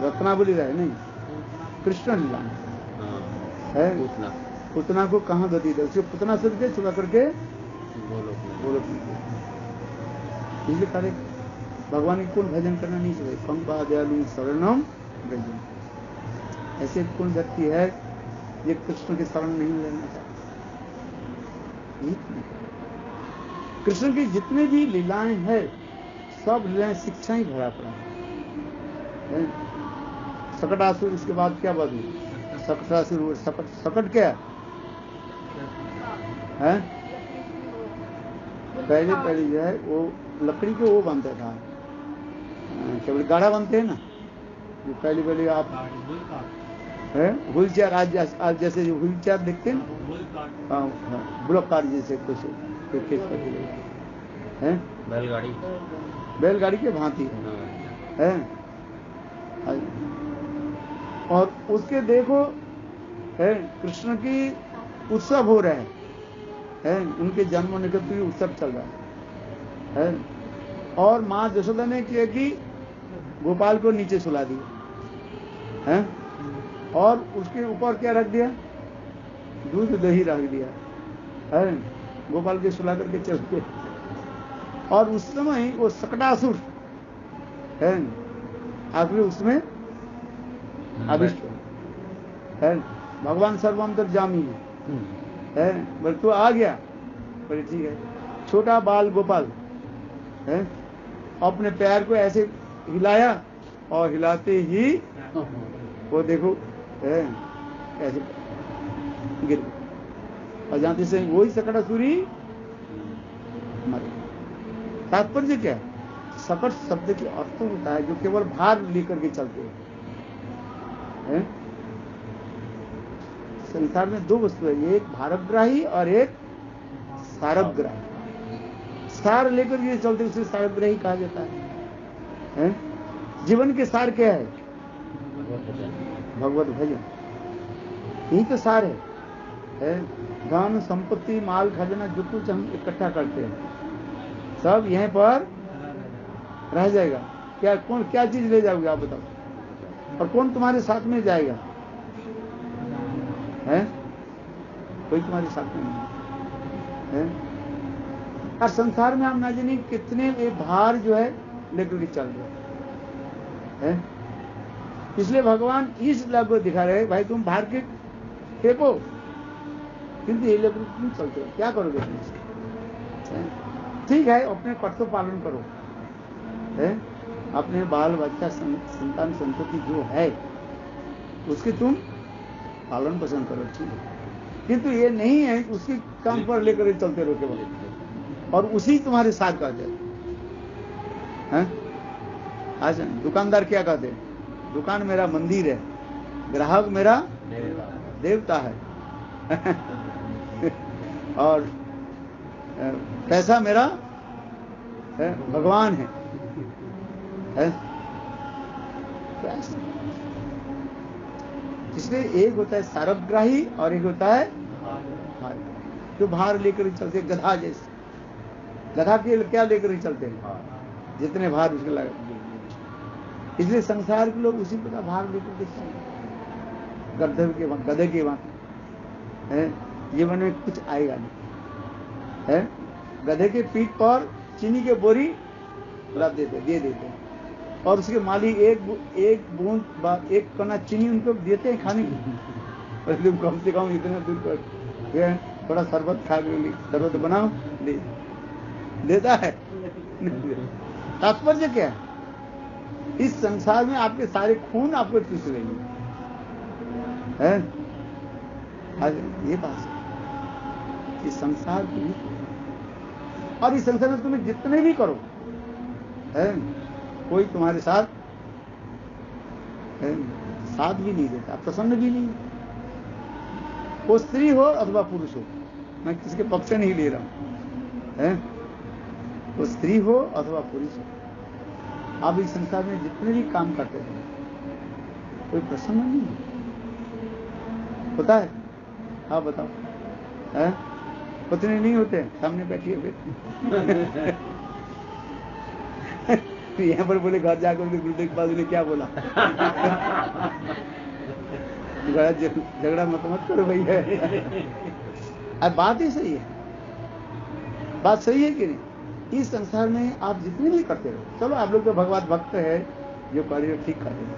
रत्नावली रहे नहीं, कृष्ण लीला है, पुतना को कहाँ गति दे, उसके पुतना शरीर के छुड़ा करके गोलोक में। इसलिए कार्य भगवान की कौन भजन करना नहीं चाहिए, पंपा दयालु शरणम भजन, ऐसे कौन व्यक्ति है ये कृष्ण के शरण नहीं लेना चाहता। कृष्ण की जितने भी लीलाएं हैं सब लीलाएं शिक्षा ही भरा पड़ा है। सकटासुर, इसके बाद क्या बात हुई, सकटासुर, सकट क्या है, पहले जो है वो लकड़ी के वो बनता था, केवल गाढ़ा बनते हैं ना, जो पहले आप व्हील चेयर, आज जैसे जो व्हील चेयर देखते हैं ब्लॉक कार जैसे कुछ है, बैलगाड़ी के भांति है। और उसके देखो है कृष्ण की उत्सव हो रहे हैं, उनके जन्म होने का उत्सव चल रहा है। और माँ यशोदा ने किया कि गोपाल को नीचे सुला दिया हैं, और उसके ऊपर क्या रख दिया, दूध दही रख दिया है, गोपाल के सुला करके चल गए। और उस समय वो सकटासुर है आखिर उसमें अभिष्ट है, भगवान सर्वांतर्यामी है, बोले तू आ गया, बोले ठीक है। छोटा बाल गोपाल है, अपने पैर को ऐसे हिलाया और हिलाते ही वो देखो है ऐसे गिर गया, और जानते से वही सकटासुरी मरे। तात्पर्य क्या है, सकट शब्द के अर्थ होता है जो केवल भार लेकर के चलते हैं। संसार में दो वस्तु है, एक भारग्राही और एक सारग्राही। सार लेकर के चलते उसे सारग्राही कहा जाता है। जीवन के सार क्या है, भगवत भजन, यही तो सार है। धन संपत्ति माल खजाना जो कुछ हम इकट्ठा करते हैं सब यहीं पर रह जाएगा। क्या कौन क्या चीज ले जाओगे आप बताओ, और कौन तुम्हारे साथ में जाएगा, है कोई तुम्हारे साथ में नहीं है। और संसार में हम ना जाने कितने भार जो है लेकर के चल रहे हैं। इसलिए भगवान इस लाभ को दिखा रहे, भाई तुम भार के फेंको, किंतु ये लेकर तुम चलते हो, क्या करोगे तुम? ठीक है, अपने कर्तव्य पालन करो है, अपने बाल बच्चा संतान संतति जो है उसके तुम पालन पोषण करो, ठीक है, किंतु ये नहीं है उसके काम पर लेकर चलते रहो केवल, और उसी तुम्हारे साथ का जाए। अच्छा, दुकानदार क्या कहते हैं, दुकान मेरा मंदिर है, ग्राहक मेरा देवता है और पैसा मेरा भगवान है। इसलिए एक होता है सारग्राही और एक होता है भार, जो भार लेकर चलते, गधा जैसे। गधा के क्या लेकर चलते हैं, जितने भार उसके लगे। इसलिए संसार के लोग उसी प्रकार भार लेकर के चलते, गधे के वहां है, जीवन में कुछ आएगा नहीं है। गधे के पीठ पर चीनी के बोरी रख देते, दे देते हैं, और उसके माली एक बूंद एक कना चीनी उनको देते हैं खाने की। तुम कम से कम इतना दूर पर थोड़ा शरबत खा के शरबत बनाओ, देता है। तात्पर्य क्या है, इस संसार में आपके सारे खून आपको चूस लेंगे है। ये बात है, इस संसार की, और इस संसार में तुम्हें जितने भी करो है, कोई तुम्हारे साथ भी नहीं देता, प्रसन्न भी नहीं। वो स्त्री हो अथवा पुरुष हो, मैं किसके पक्ष नहीं ले रहा हूं है, वो स्त्री हो अथवा पुरुष हो, आप इस संसार में जितने भी काम करते हैं कोई प्रसन्न नहीं होता है। हाँ बताओ, है पत्नी नहीं होते, सामने बैठी है यहाँ पर बोले घर जाकर गुरुदेव बाबू ने क्या बोला झगड़ा मत करो भैया। अब बात ही सही है, बात सही है कि नहीं। इस संसार में आप जितने भी करते रहो, चलो आप लोग तो भगवान भक्त है, जो कर रहे हो ठीक कर रहे हो,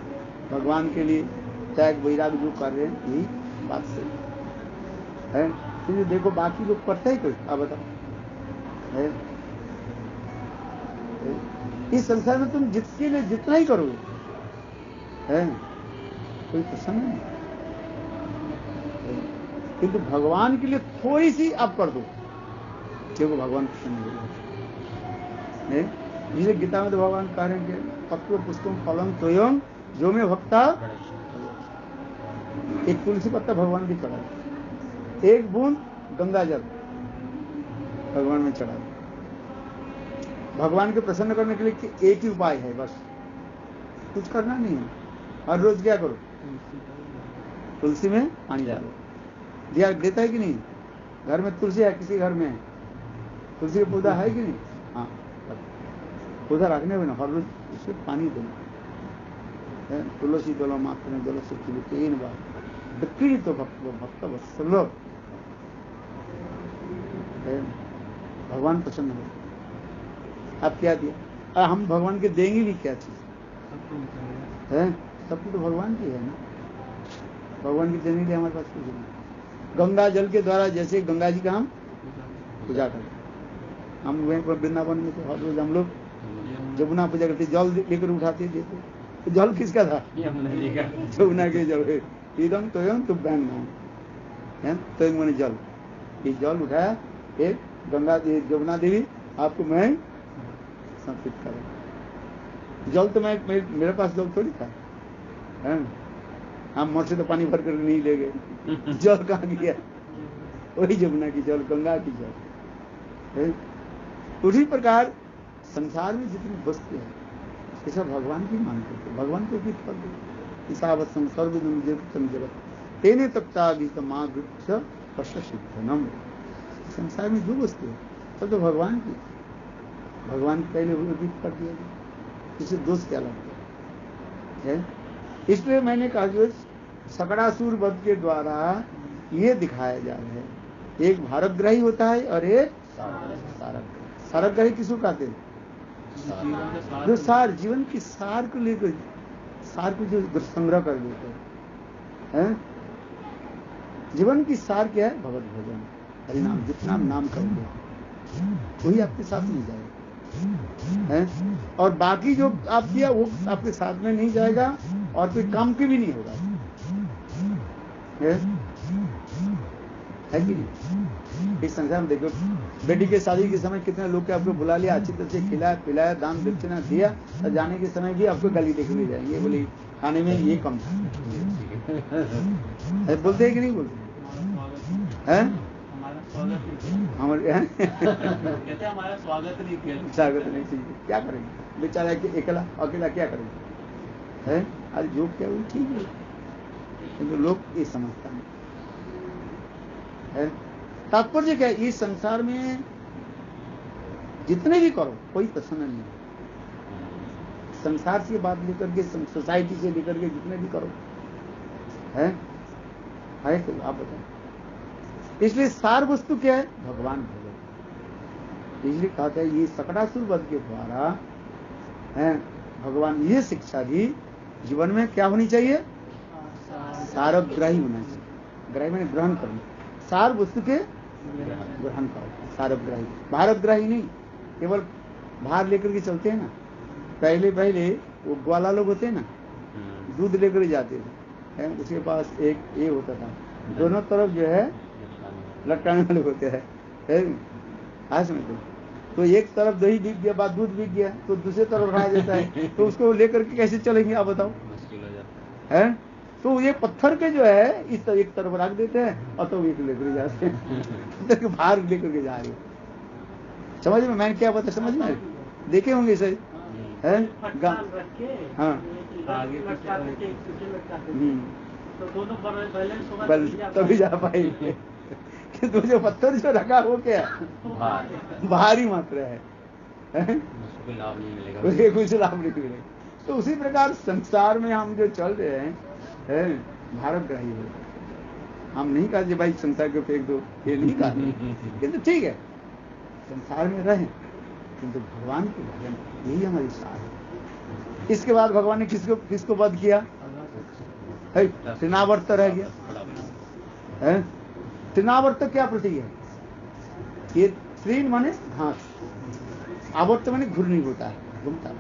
भगवान के लिए त्याग वैराग जो कर रहे हैं यही बात सही है। तो देखो बाकी लोग करते ही कोई, आप बताओ है? इस संसार में तुम जिसके लिए जितना ही करोगे है, कोई प्रसन्न नहीं, किंतु भगवान के लिए थोड़ी सी आप कर दो, देखो भगवान प्रसन्न होगा। जिसे गीता में तो भगवान कह रहे हैं कि पत्र पुष्पम फलम त्वयं जो में भक्ता, एक तुलसी पत्ता भगवान की चढ़ा, एक बूंद गंगा जल भगवान में चढ़ा। भगवान को प्रसन्न करने के लिए एक ही उपाय है, बस कुछ करना नहीं है। हर रोज क्या करो, तुलसी में पानी डालो। दिया देता है कि नहीं, घर में तुलसी है, किसी घर में है तुलसी का पौधा है कि नहीं, हाँ पौधा रखने में हर रोज उसे पानी देना, तुलसी दल मात्र दल से तीन बार बिक्री तो भक्त वत्सल भगवान प्रसन्न हो। आप क्या दिया? हम भगवान के देंगे भी क्या चीज है? सब कुछ तो भगवान की है ना। भगवान की देने के लिए हमारे पास कुछ नहीं। गंगा जल के द्वारा, जैसे गंगा जी का हम पूजा करते, हम वहीं पर वृंदावन में तो हर रोज हम लोग जमुना पूजा करते, जल लेकर उठाते देते। तो जल किसका था? जमुना के जल है। इदम तोयम तुम बहन तो मैंने जल, ये जल उठाया, एक गंगा जमुना देवी आपको मैं समर्पित करूं। जल तो मैं मेरे पास जल थोड़ी था, हम मोटर से तो पानी भर कर नहीं ले गए। जल कहाँ गया? वही जमुना की जल, गंगा की जल। उसी प्रकार संसार में जितनी वस्तु है ये सब भगवान की मान करते, भगवान को भी फल दे। ईसावत्सम सर्वजन जगत तेने तक्ता भी समावृक्ष पश्चिधनम। संसार में जो वस्तु है सब तो भगवान की, भगवान के पहले वर्णित कर दिया गया, इसे दोष क्या लगता है? इसलिए मैंने कहा कि सकड़ासुर वध के द्वारा ये दिखाया जा रहा है, एक भारतग्राही होता है और एक सारग्राही। सारग्राही किसको कहते हैं? जो सार, जीवन की सार को लेकर, सार को जो संग्रह कर लेते हैं। जीवन की सार क्या है? भगवत भजन, हरिनाम। जितना नाम करोगे वही आपके साथ नहीं जाएगा, और बाकी जो आप किया वो आपके साथ में नहीं जाएगा और कोई काम की भी नहीं होगा, है कि नहीं? इस संसार में देखो, बेटी के शादी के समय कितने लोग के आपको बुला लिया, अच्छी तरह से खिलाया पिलाया, दान दक्षिणा दिया, और जाने के समय भी आपको गाली देखने जाएंगे, बोले खाने में ये कम था। बोलते हैं कि नहीं बोलते हैं? हमारा स्वागत नहीं चाहिए, क्या करेंगे बेचारा अकेला क्या करेंगे? है आज जो क्या वो ठीक है, किंतु लोग ये समझता नहीं है। तात्पर्य क्या है? इस संसार में जितने भी करो कोई प्रसन्न नहीं है। संसार से बात लेकर के, सोसाइटी से लेकर के जितने भी करो है तो आप बताओ। इसलिए सार वस्तु क्या है? भगवान भगवान। इसलिए कहते हैं ये सकड़ासुर वध के द्वारा है भगवान, ये शिक्षा भी जीवन में क्या होनी चाहिए? सारग्राही होना चाहिए। ग्राही मैंने ग्रहण करना, सार वस्तु के ग्रहण करो, सारग्राही। भारतग्राही नहीं, केवल भार लेकर के चलते हैं ना। पहले वो ग्वाला लोग होते हैं ना, दूध लेकर जाते थे, उसके पास एक ये होता था, दोनों तरफ जो है लटकाने वाले होते हैं। आज में तो एक तरफ दही बिक गया, बाद दूध बिक गया, तो दूसरे तरफ रहा जाता है, तो उसको लेकर के कैसे चलेंगे आप बताओ? है तो ये पत्थर के जो है इस एक तरफ रख देते हैं और तो एक लेकर जाते हैं, भार लेकर के जा रहे हो। समझ में मैंने क्या बता? समझ में देखे होंगे सही है? हाँ तभी जा पाएंगे। किंतु जो पत्थर जो रखा हो क्या भारी मात्रा है, उसे कुछ लाभ नहीं मिलेगा। तो उसी प्रकार संसार में हम जो चल रहे हैं भारतग्राही हो। हम नहीं कहा भाई संसार को फेंक दो, ये नहीं कहा, किंतु ठीक है संसार में रहे, किंतु भगवान के भजन यही हमारी सार है। इसके बाद भगवान ने किसको वध किया? तृणावर्त रह गया। तृणावर्त क्या प्रतीक है? ये तृण माने घास, आवर्त माने घूर्णी होता है, घूमता है।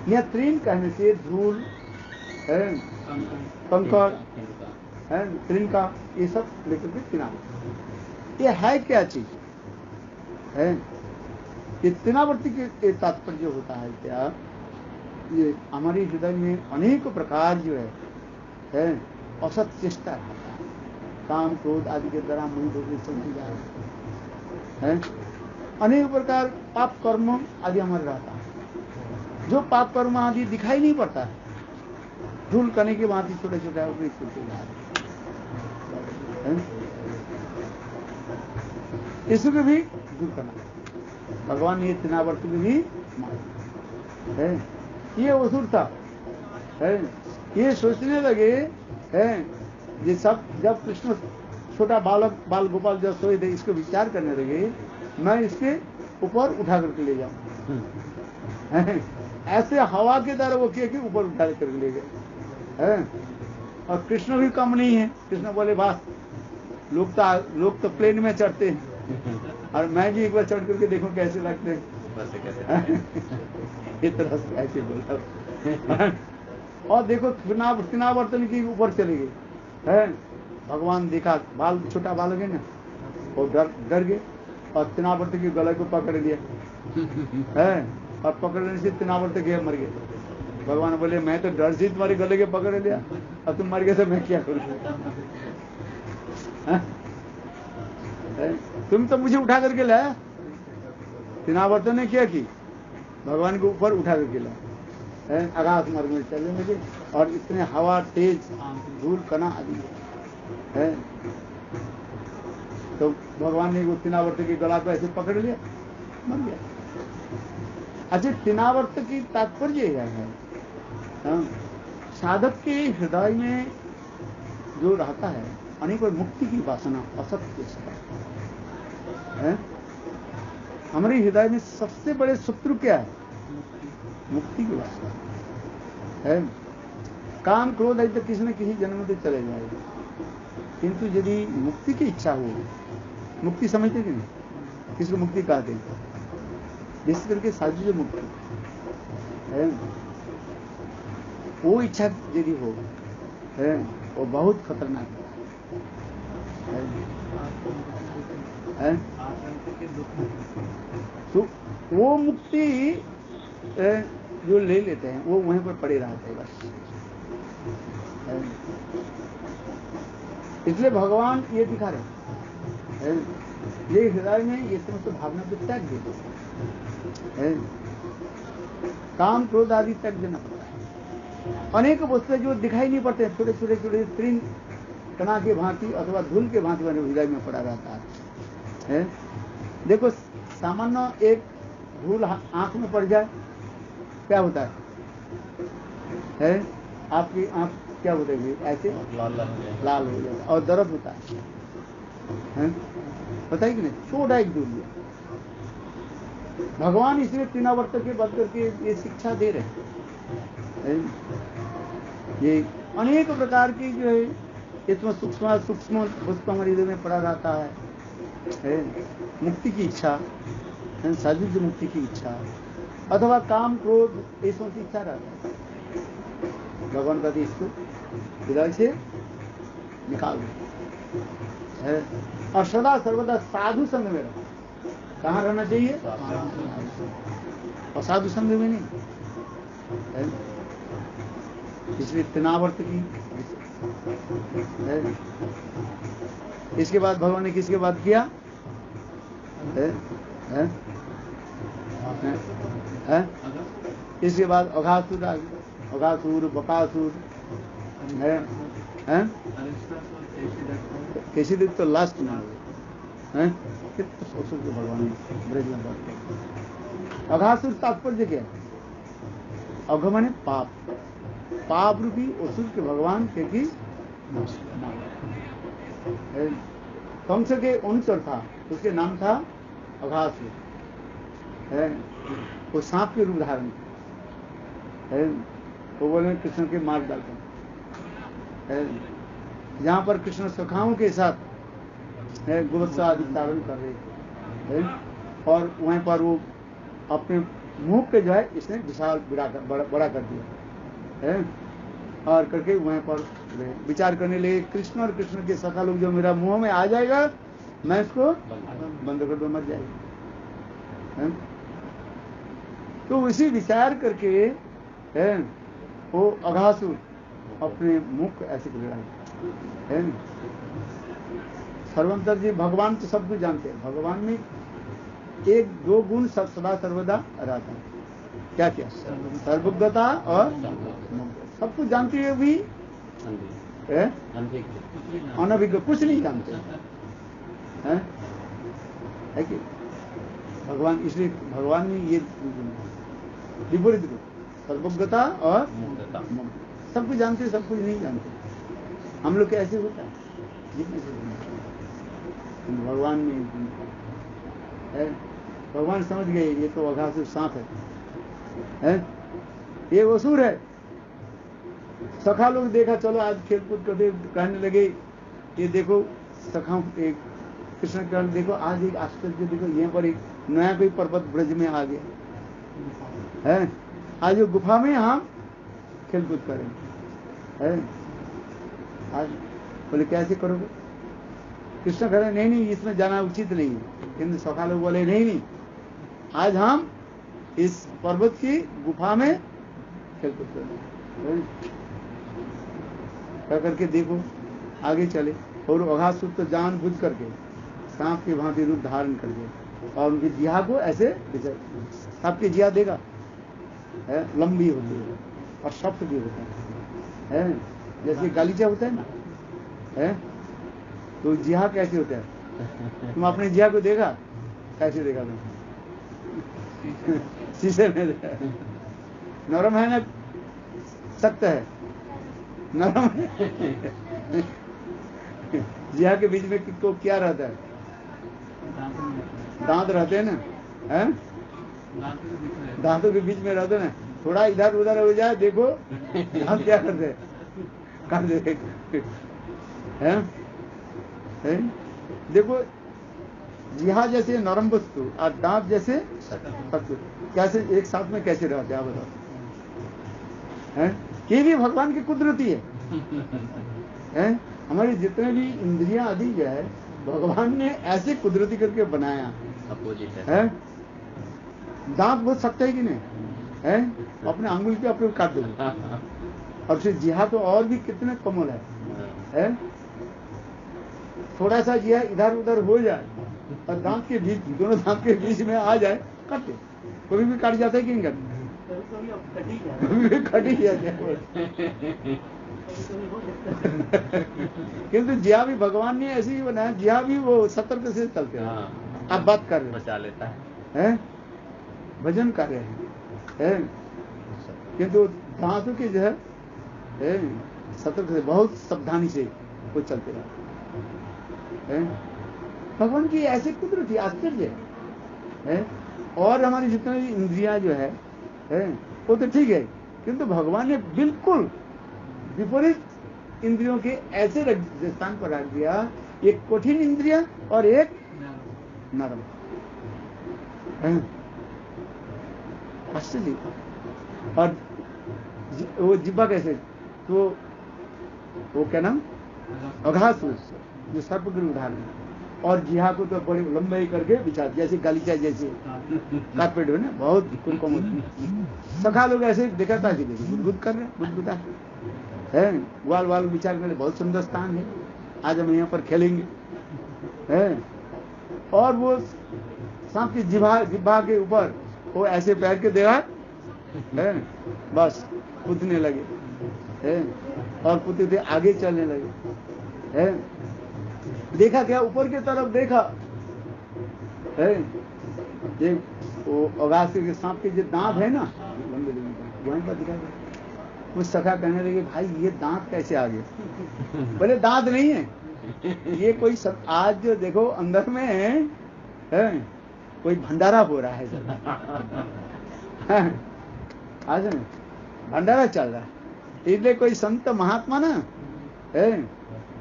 यह तृण कहने से धूल, कंकड़, तृण का ये सब लेकर के तृणावर्त। ये है क्या चीज है? ये तृणावर्ती के तात्पर्य होता है क्या? ये हमारे हृदय में अनेक प्रकार जो है असत चेष्टा रहता है, काम क्रोध आदि के द्वारा मोहित होकर चलती जा रही है। अनेक प्रकार पाप कर्म आदि हमारे रहता है, जो पाप कर्म आदि दिखाई नहीं पड़ता है, धूल करने के बाद ही छोटे छोटे होकर चलते जा रहे हैं। इसको भी दूर करना भगवान ने तृणावर्त भी मार है। ये असुर था है, ये सोचने लगे हैं, ये सब जब कृष्ण छोटा बालक बाल गोपाल जब सोए थे, इसको विचार करने लगे मैं इसके ऊपर उठा करके ले जाऊं। ऐसे हवा के द्वारा वो किए कि ऊपर उठा करके ले गए हैं। और कृष्ण भी कम नहीं है। कृष्ण बोले बस लोग तो प्लेन में चढ़ते हैं और मैं भी एक बार चढ़ करके देखूं कैसे लगते हैं। इस तरह से ऐसे बोला। और देखो तृणावर्तन के ऊपर चले गए हैं। भगवान देखा बाल छोटा बालक है ना, वो डर गए और तृणावर्त के गले को पकड़ लिया है। और पकड़ने से तृणावर्त के मर गए। भगवान बोले मैं तो डर से तुम्हारे गले के पकड़ लिया और तुम मर गए तो मैं क्या करूं? तुम तो मुझे उठा करके लाया। तृणावर्त ने क्या की, भगवान के ऊपर उठा करके लाया, आकाश मार्ग में चले मुझे। और इतने हवा तेज, धूल कणा आदि है, तो भगवान ने वो तृणावर्त के गला को ऐसे पकड़ लिया, मर गया। अच्छा, तृणावर्त की तात्पर्य यह है, साधक के हृदय में जो रहता है अनेक मुक्ति की वासना असत्य है। हमारे हृदय में सबसे बड़े शत्रु क्या है? मुक्ति की वासना है। काम क्रोध है तो किसी न किसी जन्म में चले जाएगा, किंतु यदि मुक्ति की इच्छा हो, मुक्ति समझते कि नहीं, किसको मुक्ति कहते हैं? विशेष करके साधु मुक्ति है, वो इच्छा यदि हो है, वो बहुत खतरनाक है। तो वो मुक्ति जो ले लेते हैं वो वहीं पर पड़े रहते हैं बस। इसलिए भगवान ये दिखा रहे हैं, ये हृदय में ये समस्त भावना को त्याग देते हैं। काम क्रोध आदि त्याग देना पड़ता है। अनेक वस्तु जो दिखाई नहीं पड़ते, छोटे छोटे तृण कणा के भांति अथवा धूल के भांति बने हृदय में पड़ा रहता है। देखो सामान्य एक धूल आंख में पड़ जाए क्या होता है? आपकी आंख क्या होता है? ऐसे लाल हो जाता है और दर्द होता है, पता है कि नहीं? छोटा एक धूल। भगवान इसलिए तृणावर्त के बद करके ये शिक्षा दे रहे हैं। ये अनेक प्रकार की जो है इसमें सूक्ष्म वस्तु हमारे हृदय में पड़ा रहता है। मुक्ति की इच्छा, साधु मुक्ति की इच्छा अथवा काम क्रोध ऐसों की इच्छा रहता है। भगवान का इसको हृदय से निकाल दो और सदा सर्वदा साधु संग में रहो। कहाँ रहना चाहिए? और साधु संग में नहीं। इसलिए तृणावर्त की है। इसके बाद भगवान ने किसके बाद किया है? इसके बाद अघासुर आ गया, अघासुर बकासुर है, कैसी देख तो लास्ट में है। कितना सोचो के भगवान ने ब्रज में बात। अघासुर तात्पर्य क्या है? अघ माने पाप, पाप रूपी असुर के भगवान के कंस के अनुचर था, उसके नाम था अघासुर है। वो सांप के रूप धारण है। वो बोले कृष्ण के मार डालते हैं। जहाँ पर कृष्ण सखाओं के साथ गोवत्सा आदि धारण कर रहे हैं और वहीं पर वो अपने मुंह पे जो है इसने विशाल बड़ा कर दिया है। और करके वहीं पर विचार करने लगे, कृष्ण और कृष्ण के सखा लोग जो मेरा मुंह में आ जाएगा मैं इसको बंद कर दो, मर जाएगा। तो उसी विचार करके वो अघासुर अपने मुख ऐसे कर रहा है। सर्वंतर जी भगवान तो सब कुछ जानते हैं। भगवान में एक दो गुण सदा सर्वदा रहता है। क्या क्या? सर्वज्ञता और सब कुछ जानते हुए भी अनभिज्ञ, कुछ नहीं जानते है कि भगवान। इसलिए भगवान ने ये विपरीत रूप सर्वज्ञता और सब कुछ जानते, सब कुछ नहीं जानते। हम लोग कैसे होता है, ये कैसे होता है? भगवान में है, भगवान समझ गए ये तो अघासुर सांप है, ये असुर है। सखा लोग देखा, चलो आज खेल कूद करते, कहने लगे ये देखो सखा, एक कृष्ण कहने देखो आज एक आश्चर्य, देखो यहाँ पर एक नया कोई पर्वत ब्रज में आ गया है, आज वो गुफा में हम खेल कूद करेंगे है। आज बोले कैसे करोगे? कृष्ण कह रहे नहीं नहीं इसमें जाना उचित नहीं है। किंतु सखा लोग बोले नहीं नहीं, आज हम इस पर्वत की गुफा में खेल कूद करेंगे। क्या करके देखो आगे चले, और अघासुर तो जान बुझ करके सांप के भांति रूप धारण कर दिया और उनकी जिहा को ऐसे सांप की जिहा देगा है, लंबी होती है और सख्त भी होता है, जैसे गालीचा होता है ना है, तो जिहा कैसे होता है? तुम अपने जिहा को देखा कैसे देखा तुम? शीशे में देखा, नरम है ना सख्त है? नरम है। जिहा के बीच में को क्या रहता है? दांत रहते हैं ना, हैं? दांतों के बीच में रहते ना, थोड़ा इधर उधर हो जाए देखो दांत क्या करते हैं, काट देते हैं। देखो जिहा जैसे नरम वस्तु और दांत जैसे सख्त, कैसे एक साथ में कैसे रहते हैं आप बताओ? हैं? ये भी भगवान की कुदरती है। हमारी जितने भी इंद्रियां आदि जो है भगवान ने ऐसे कुदरती करके बनाया है। दांत बहुत सख्त है कि नहीं है, अपने अंगुल के अपने काट दोगे, और फिर जिहा तो और भी कितने कोमल है? थोड़ा सा जिहा इधर उधर हो जाए और दांत के बीच, दोनों दांत के बीच में आ जाए, काट दो। कभी भी काट जाता है कि नहीं काटता? कट ही जाते हैं। किंतु जिया भी भगवान ने ऐसे ही बनाया, जिया भी वो सतर्क से चलते हैं। आप बात कर रहे हैं, बचा लेता है? भजन कर रहे हैं, किंतु दांतों के जो है सतर्क से, बहुत सावधानी से वो चलते हैं। भगवान की ऐसी कुदरत आश्चर्य है। और हमारी जितनी भी इंद्रियां जो है वो तो ठीक है, किंतु भगवान ने बिल्कुल विपरीत इंद्रियों के ऐसे स्थान पर रख दिया, एक कठिन इंद्रिया और एक नरम। आश्चर्य। और वो जिब्बा कैसे, तो वो क्या नाम, अघासुर जो सर्प के उदाहरण, और जिहा को तो बड़ी लंबाई करके बिछा, जैसे गालीचा जैसे कारपेट हो ना, बहुत कोमल। सखा लोग ऐसे देखा था कि बुदबुद कर रहे, बुदबुदा है, वाल वाल विचार कर, बहुत सुंदर स्थान है, आज हम यहाँ पर खेलेंगे है। और वो सांप की जिब्हा के ऊपर वो ऐसे पैर के देखा है, बस कूदने लगे है, और कूदते थे आगे चलने लगे है। देखा क्या, ऊपर की तरफ देखा है, ये वो अघासुर के सांप के जो दांत है ना, वहीं पर दिखा। कुछ सखा कहने लगे भाई ये दांत कैसे आ गए? बोले दांत नहीं है, ये कोई आज जो देखो अंदर में है कोई भंडारा हो रहा है, आज में भंडारा चल रहा है। इसलिए कोई संत महात्मा ना है,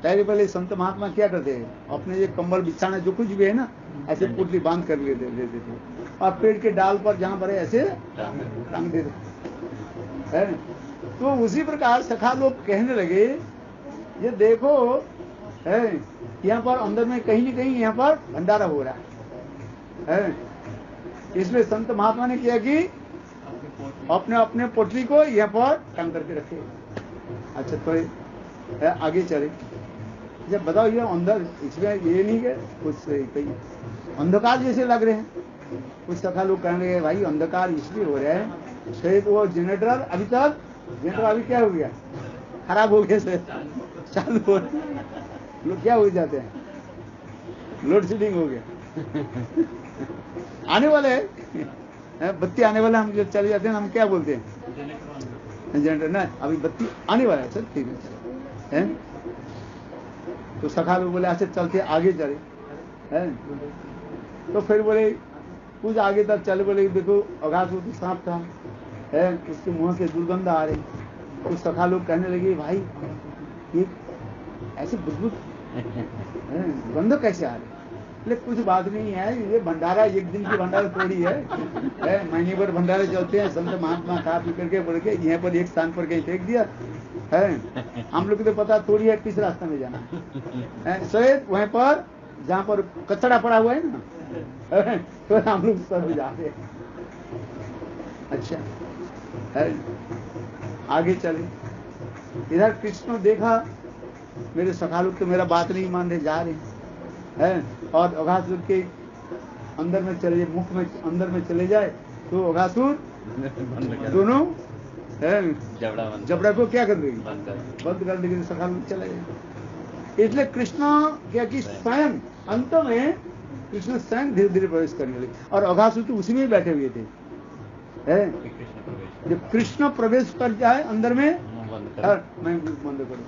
पहले संत महात्मा क्या करते हैं, अपने ये कंबल बिछाना जो कुछ भी है ना, ऐसे पुतली बांध कर ले देते थे, और पेड़ के डाल पर जहां पर ऐसे टांग देते है। तो उसी प्रकार सखा लोग कहने लगे ये देखो है, यहाँ पर अंदर में कहीं न कहीं यहाँ पर भंडारा हो रहा है। इसलिए संत महात्मा ने किया कि अपने अपने पोटली को यहाँ पर टांग करके रखे। अच्छा तो आगे चले, जब बताओ ये अंदर, इसमें ये नहीं है कुछ कहीं अंधकार जैसे लग रहे हैं। कुछ सखा लोग कहने लगे भाई अंधकार इसलिए हो रहा है, शायद वो जनरेटर अभी तक, जनरेटर अभी क्या हो गया, खराब हो गया, से चालू हो, लोग क्या हो जाते हैं, लोड शेडिंग हो गया। आने वाले हैं बत्ती आने वाले, हम जब चले जाते हैं हम क्या बोलते हैं, जनरेटर ना अभी बत्ती आने वाला है सर, ठीक है सर, हैं? तो सखा लोग बोले अच्छा चलते आगे चले, हैं? तो फिर बोले कुछ आगे तक चले, बोले देखो अघासुर तो सांप था, है उसके मुंह से दुर्गंध आ रही। तो सखा लोग कहने लगे भाई ये ऐसे बुदबुद गंध कैसे आ रही? बोले कुछ बात नहीं है, ये भंडारा एक दिन की भंडारा थोड़ी है, महीने भर भंडारे चलते हैं। संत महात्मा खा पी करके बोल के यहाँ पर एक स्थान पर कहीं फेंक दिया है। हम लोग को तो पता थोड़ी है किस रास्ते में जाना है, शायद वहीं पर जहाँ पर कचरा पड़ा हुआ है ना, तो हम लोग सब जा रहे हैं। अच्छा है, आगे चले। इधर कृष्ण देखा मेरे सखा लोग तो मेरा बात नहीं मान रहे, जा रहे हैं, और अघासुर के अंदर में चले, मुख में अंदर में चले जाए तो अघासुर दोनों जबड़ा को क्या कर देगी, बंद कर देगी, सखा लोग चले गए। इसलिए कृष्ण क्या कि स्वयं अंत में कृष्ण स्वयं धीरे धीरे प्रवेश करने लगे, और अघासुर तो उसी में ही बैठे हुए थे। जब कृष्ण प्रवेश कर जाए अंदर में, मैं बंद करूं,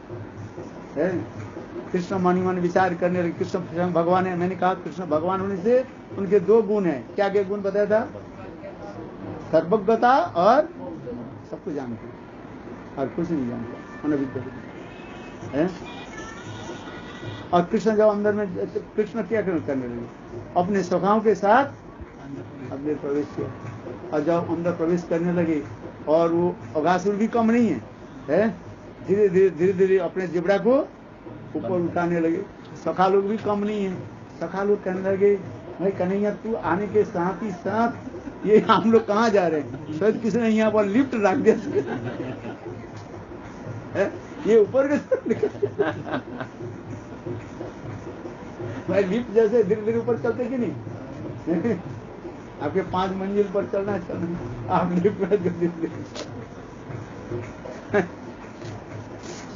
कृष्ण मनी मन विचार करने लगे। कृष्ण स्वयं भगवान है, मैंने कहा कृष्ण भगवान होने से उनके दो गुण है। क्या क्या गुण बताया था? सर्वज्ञता और सबको जानते, और कुछ नहीं जानता, अनभिज्ञ है। और कृष्ण जब अंदर में, कृष्ण क्या करने लगे, अपने सखाओं के साथ अंदर प्रवेश किया, और जब अंदर प्रवेश करने लगे, और वो अघासुर भी कम नहीं है, धीरे धीरे धीरे धीरे अपने जिबड़ा को ऊपर उठाने लगे। सखा लोग भी कम नहीं है, सखा लोग कहने लगे भाई कन्हैया तू आने के साथ ही साथ ये हम लोग कहाँ जा रहे हैं, शायद किसी ने यहाँ पर लिफ्ट रख दिया, ये ऊपर के भाई लिफ्ट जैसे धीरे धीरे ऊपर चलते कि नहीं, आपके 5 मंजिल पर चलना चलना, आप लिफ्ट में धीरे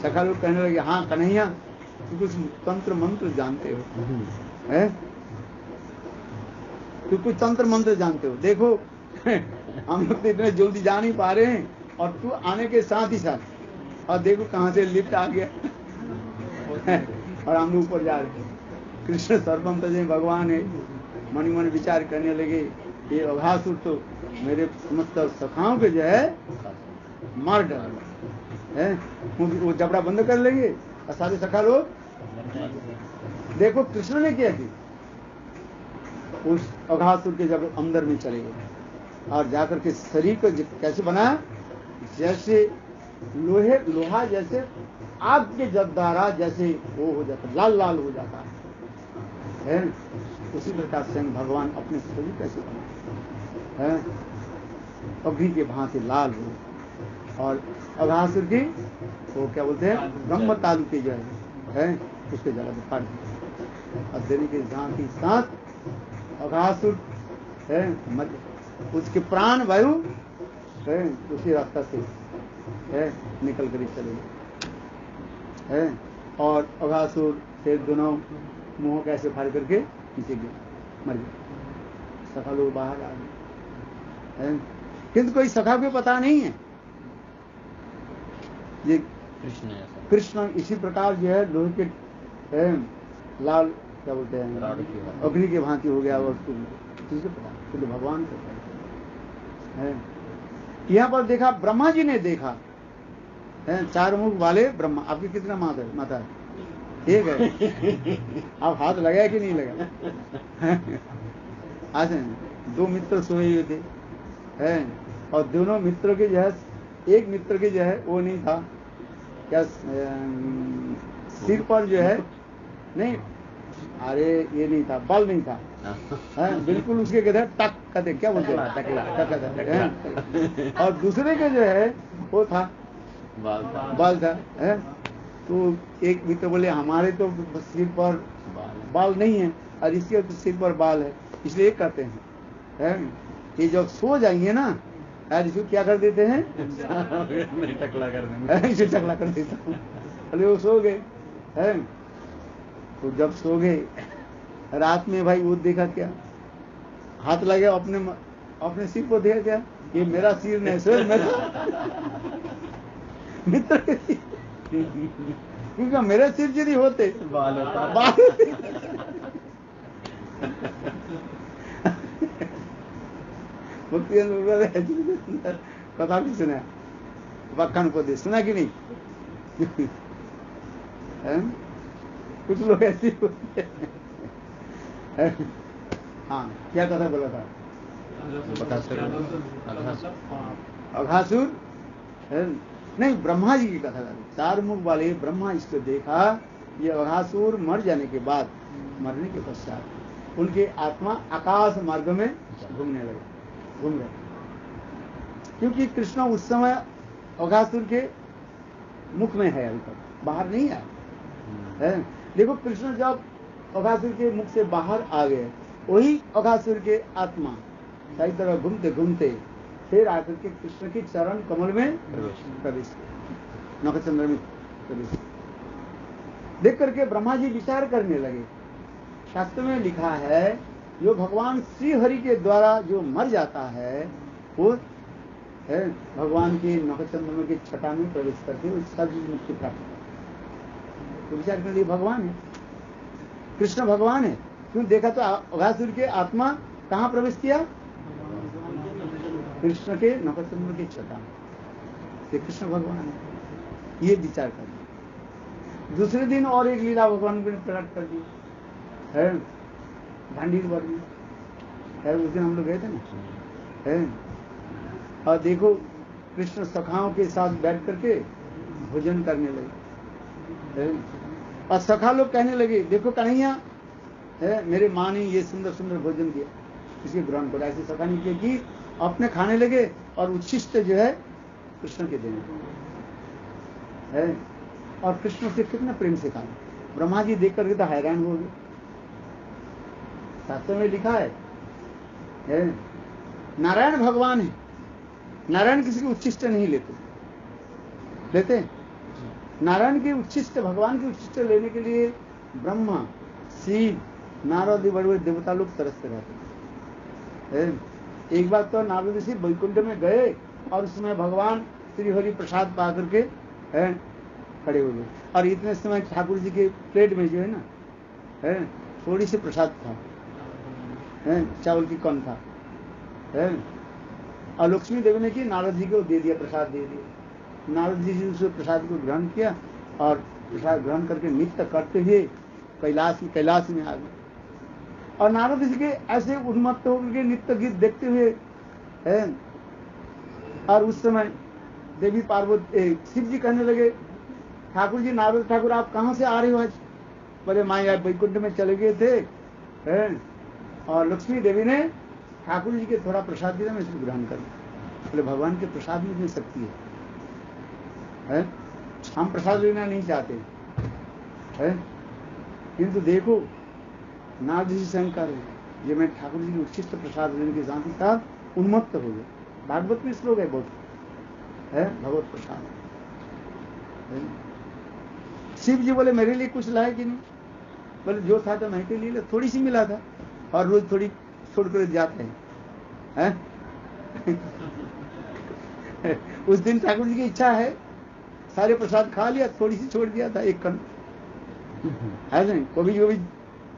सखा लोग कहने लगे हाँ कन्हैया तू कुछ तंत्र मंत्र जानते हो, है तू कुछ तंत्र मंत्र जानते हो। देखो हम लोग तो इतने जल्दी जा नहीं पा रहे हैं, और तू आने के साथ ही साथ, और देखो कहाँ से लिफ्ट आ गया और हम लोग ऊपर जा रहे हैं। कृष्ण सर्वम तजय भगवान है, मनी मन विचार करने लगे ये अघासुर तो मेरे समस्त सखाओं के जो है मार डाला है, वो जबड़ा बंद कर लेंगे और सारे सखा लोग। देखो कृष्ण ने क्या की, उस अघासुर के जब अंदर में चले गए और जाकर के शरीर को कैसे बनाया, जैसे लोहा जैसे आग के द्वारा जैसे वो हो जाता, लाल लाल हो जाता है, उसी प्रकार से भगवान अपने शरीर कैसे बनाते हैं, अग्नि के भांति लाल हो, और अघासुर की वो क्या बोलते हैं ब्रह्म तालु के जो है उसके जगह में फाड़ और देने के भांति साथ अघासुर है, उसके प्राण वायु है उसी रास्ता से है निकल कर चले गए है, और अघासुर से दोनों मुंह कैसे फाड़ करके नीचे गए, मर गए। सखा लोग बाहर आ गए, किंतु कोई सखा को पता नहीं है ये कृष्ण इसी प्रकार जो है लोहे के लाल क्या बोलते हैं अग्नि के भांति हो गया, वस्तु किसे पता, तो भगवान को पता है। यहाँ पर देखा ब्रह्मा जी ने देखा है, 4 मुख वाले ब्रह्मा। आपके कितना माता है? ठीक है, आप हाथ लगाया कि नहीं लगा? आज 2 मित्र सोए हुए थे है, और दोनों मित्रों के जो है, एक मित्र के जो है वो नहीं था क्या, सिर पर जो है नहीं, अरे ये नहीं था, बल नहीं था है, बिल्कुल उसके कहते टक कहते, क्या बोलते हैं टकला, और दूसरे के जो है वो था बाल था है। तो एक मित्र बोले हमारे तो सिर पर बाल नहीं है, और इसके तो सिर पर बाल है, इसलिए कहते हैं ये जब सो जाएंगे ना यार इसको क्या कर देते हैं, टकला कर देंगे, इसे टकला कर देता हूँ। अरे वो सो गए है, तो जब सो गए रात में भाई वो देखा क्या, हाथ लगे अपने सिर को देखा क्या, ये मेरा सिर नहीं, सर मेरा मित्र क्योंकि मेरे शिव जी होते बाल होता मुक्ति कथा भी सुना, वक्खन उपदेश सुना कि नहीं? कुछ लोग ऐसे होते हैं। हाँ, क्या कथा बोला था? अघासुर नहीं, ब्रह्मा जी की कथा कर, 4 मुख वाले ब्रह्मा इसको देखा, ये अघासुर मर जाने के बाद, मरने के पश्चात उनके आत्मा आकाश मार्ग में घूमने लगे, घूम रहे, क्योंकि कृष्ण उस समय अघासुर के मुख में है, अभी तक बाहर नहीं आया है। देखो कृष्ण जब अघासुर के मुख से बाहर आ गए, वही अघासुर के आत्मा सही तरह घूमते घूमते फिर आकर के कृष्ण की चरण कमल में प्रवेश किया, नखचंद्र में प्रवेश। देख करके ब्रह्मा जी विचार करने लगे, शास्त्र में लिखा है जो भगवान श्री हरि के द्वारा जो मर जाता है वो है भगवान के नखचंद्रमा के छटा में प्रवेश करके उसका भी मुक्ति प्राप्त होता। तो विचार करने लिए भगवान है, कृष्ण भगवान है। क्यों? देखा तो अघासुर के आत्मा कहाँ प्रवेश किया? कृष्ण के नखचंद्र के छटा में। ये कृष्ण भगवान है, ये विचार कर। दूसरे दिन और एक लीला भगवान ने प्रकट कर दी है, भांडीर वर में है, उस दिन हम लोग गए थे ना है। और देखो कृष्ण सखाओं के साथ बैठ करके भोजन करने लगे है? और सखा लोग कहने लगे देखो कन्हैया है, मेरे माँ ने ये सुंदर सुंदर भोजन किया, इसे ग्रहण करो। ऐसे सखा नहीं किया कि अपने खाने लगे और उच्छिष्ट जो है कृष्ण के देने है। और कृष्ण से कितना प्रेम से खाना, ब्रह्मा जी देख करके तो हैरान हो गए। शास्त्र में लिखा है नारायण भगवान है, नारायण किसी को उच्छिष्ट नहीं लेते। नारायण के उच्छिष्ट, भगवान के उच्छिष्ट लेने के लिए ब्रह्मा, शिव, नारद बड़े बड़े देवता लोग तरसते रहते हैं। एक बार तो नारद ऋषि वैकुंठ में गए और उसमें भगवान श्री हरि प्रसाद पा करके खड़े हो गए, और इतने समय ठाकुर जी के प्लेट में जो है ना है थोड़ी सी प्रसाद था, चावल की कम था है। और लक्ष्मी देवी ने की नारद जी को दे दिया, प्रसाद दे दिया। नारद जी उस प्रसाद को ग्रहण किया और प्रसाद ग्रहण करके नृत्य करते हुए कैलाश में आ गए। और नारद जी के ऐसे उन्मत्त होकर के नृत्य गीत देखते हुए है। और उस समय देवी पार्वती, शिव जी कहने लगे ठाकुर जी, नारद ठाकुर आप कहाँ से आ रहे हो आज? बोले माँ यार वैकुंठ में चले गए थे है? और लक्ष्मी देवी ने ठाकुर जी के थोड़ा प्रसाद दिया, मैं इसको ग्रहण कर। बोले भगवान के प्रसाद में इतनी शक्ति है? हम प्रसाद लेना नहीं चाहते है, किंतु देखो नारद जी शंकर है, ये मैं ठाकुर जी के उच्छिष्ट प्रसाद लेने के साथ ही साथ उन्मत्त हो गए। भागवत में श्लोक है बहुत है, भगवत प्रसाद है। शिव जी बोले मेरे लिए कुछ लाए कि नहीं? बोले जो था तो मैं के लिए थोड़ी सी मिला था, और रोज थोड़ी छोड़ कर जाते हैं उस दिन ठाकुर जी की इच्छा है, सारे प्रसाद खा लिया, थोड़ी सी छोड़ दिया था, एक कण है नहीं। कभी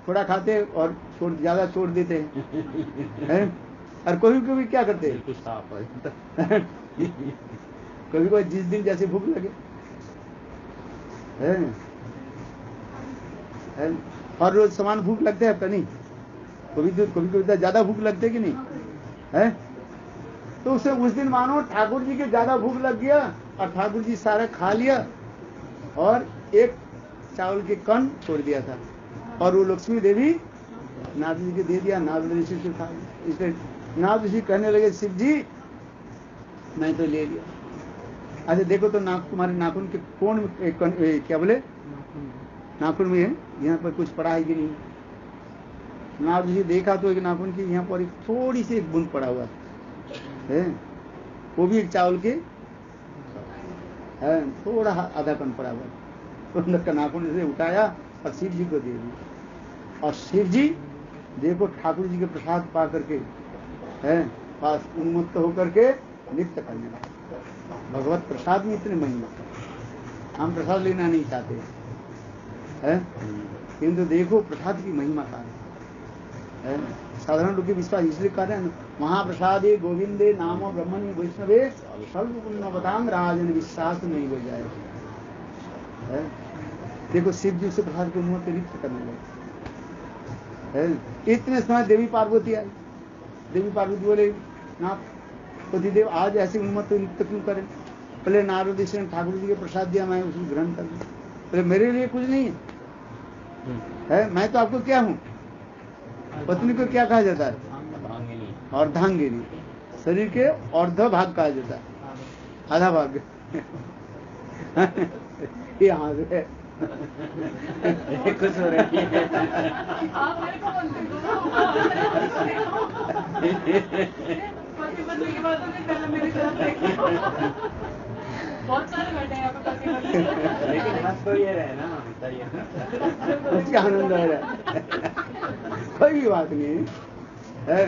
थोड़ा खाते और ज्यादा छोड़ देते हैं। और कभी क्या करते हैं कभी कोई जिस दिन जैसे भूख लगे है? और रोज समान भूख लगते हैं नहीं, कभी ज्यादा भूख लगते कि नहीं है? तो उसे उस दिन मानो ठाकुर जी के ज्यादा भूख लग गया और ठाकुर जी सारा खा लिया और एक चावल के कण छोड़ दिया था, और वो लक्ष्मी देवी नारद जी को दे दिया। नारद ऋषि से खा, इसलिए नारद ऋषि कहने लगे शिव जी मैं तो ले लिया। अच्छा देखो तो तुम्हारे नाखून के कोण में क्या बोले नाखून में है, यहाँ पर कुछ पड़ा है कि नहीं? नारद जी देखा तो एक नाखून की यहाँ पर एक थोड़ी सी एक बूंद पड़ा हुआ है, वो भी एक चावल के है, थोड़ा आधा कण पड़ा हुआ, तो अंदर का नाखून से उठाया और शिव जी को दे दिया। और शिव जी देखो ठाकुर जी के प्रसाद पा करके है पास उन्मुक्त होकर के नृत्य करने लगा। भगवत प्रसाद में इतने महिमा हम प्रसाद लेना नहीं चाहते है, किंतु देखो प्रसाद की महिमा का है। साधारण लोग के विश्वास इसलिए कर रहे हैं, महाप्रसादे गोविंदे नामो ब्रह्मणि वैष्णवे स्वल्प पुण्यवतांग राजन, विश्वास नहीं हो जाए है। देखो शिव जी से प्रसाद के मुंह पे रिक्त करने लगे है। इतने समय देवी पार्वती आई, देवी पार्वती बोले ना पतिदेव आज ऐसी उन्मत्त तो रिक्त क्यों करें? पहले नारद ऋषि ने ठाकुर जी के प्रसाद दिया, मैं उसको ग्रहण कर लूं। पहले मेरे लिए कुछ नहीं है, मैं तो आपको क्या हूं? पत्नी को क्या कहा जाता है? अर्धांगिनी। शरीर के अर्ध भाग कहा जाता है, आधा भाग। ये हाथ है खुश हो रही है। बहुत सारे बैठे हैं यहाँ पे पति पत्नी। लेकिन हंस तो ये रहे ना, बताइए उसका आनंद आ रहा है, कोई भी बात नहीं है।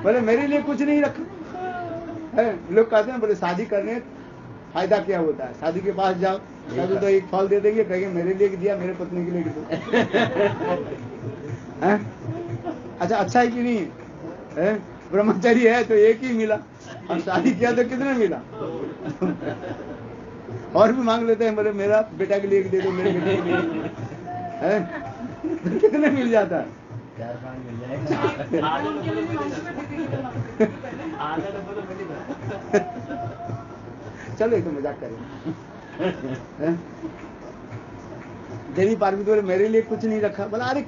बोले मेरे लिए कुछ नहीं रखा है। लोग कहते हैं बोले शादी करने फायदा क्या होता है? शादी के पास जाओ, शादी तो एक फल दे देंगे, कहेंगे मेरे लिए दिया, मेरे पत्नी के लिए दो। अच्छा, अच्छा है कि नहीं है? ब्रह्मचारी है तो एक ही मिला, और शादी किया तो कितने मिला? और भी मांग लेते हैं, बोले मेरा बेटा के लिए दे दो, मेरे बेटे के लिए है, तो कितने मिल जाता है? 4-5 मिल जाएगा। आधा डब्बा तो मिल ही जाता। चलो ये तो मजाक करें। देवी पार्वती बोले मेरे लिए कुछ नहीं रखा। बोला अरे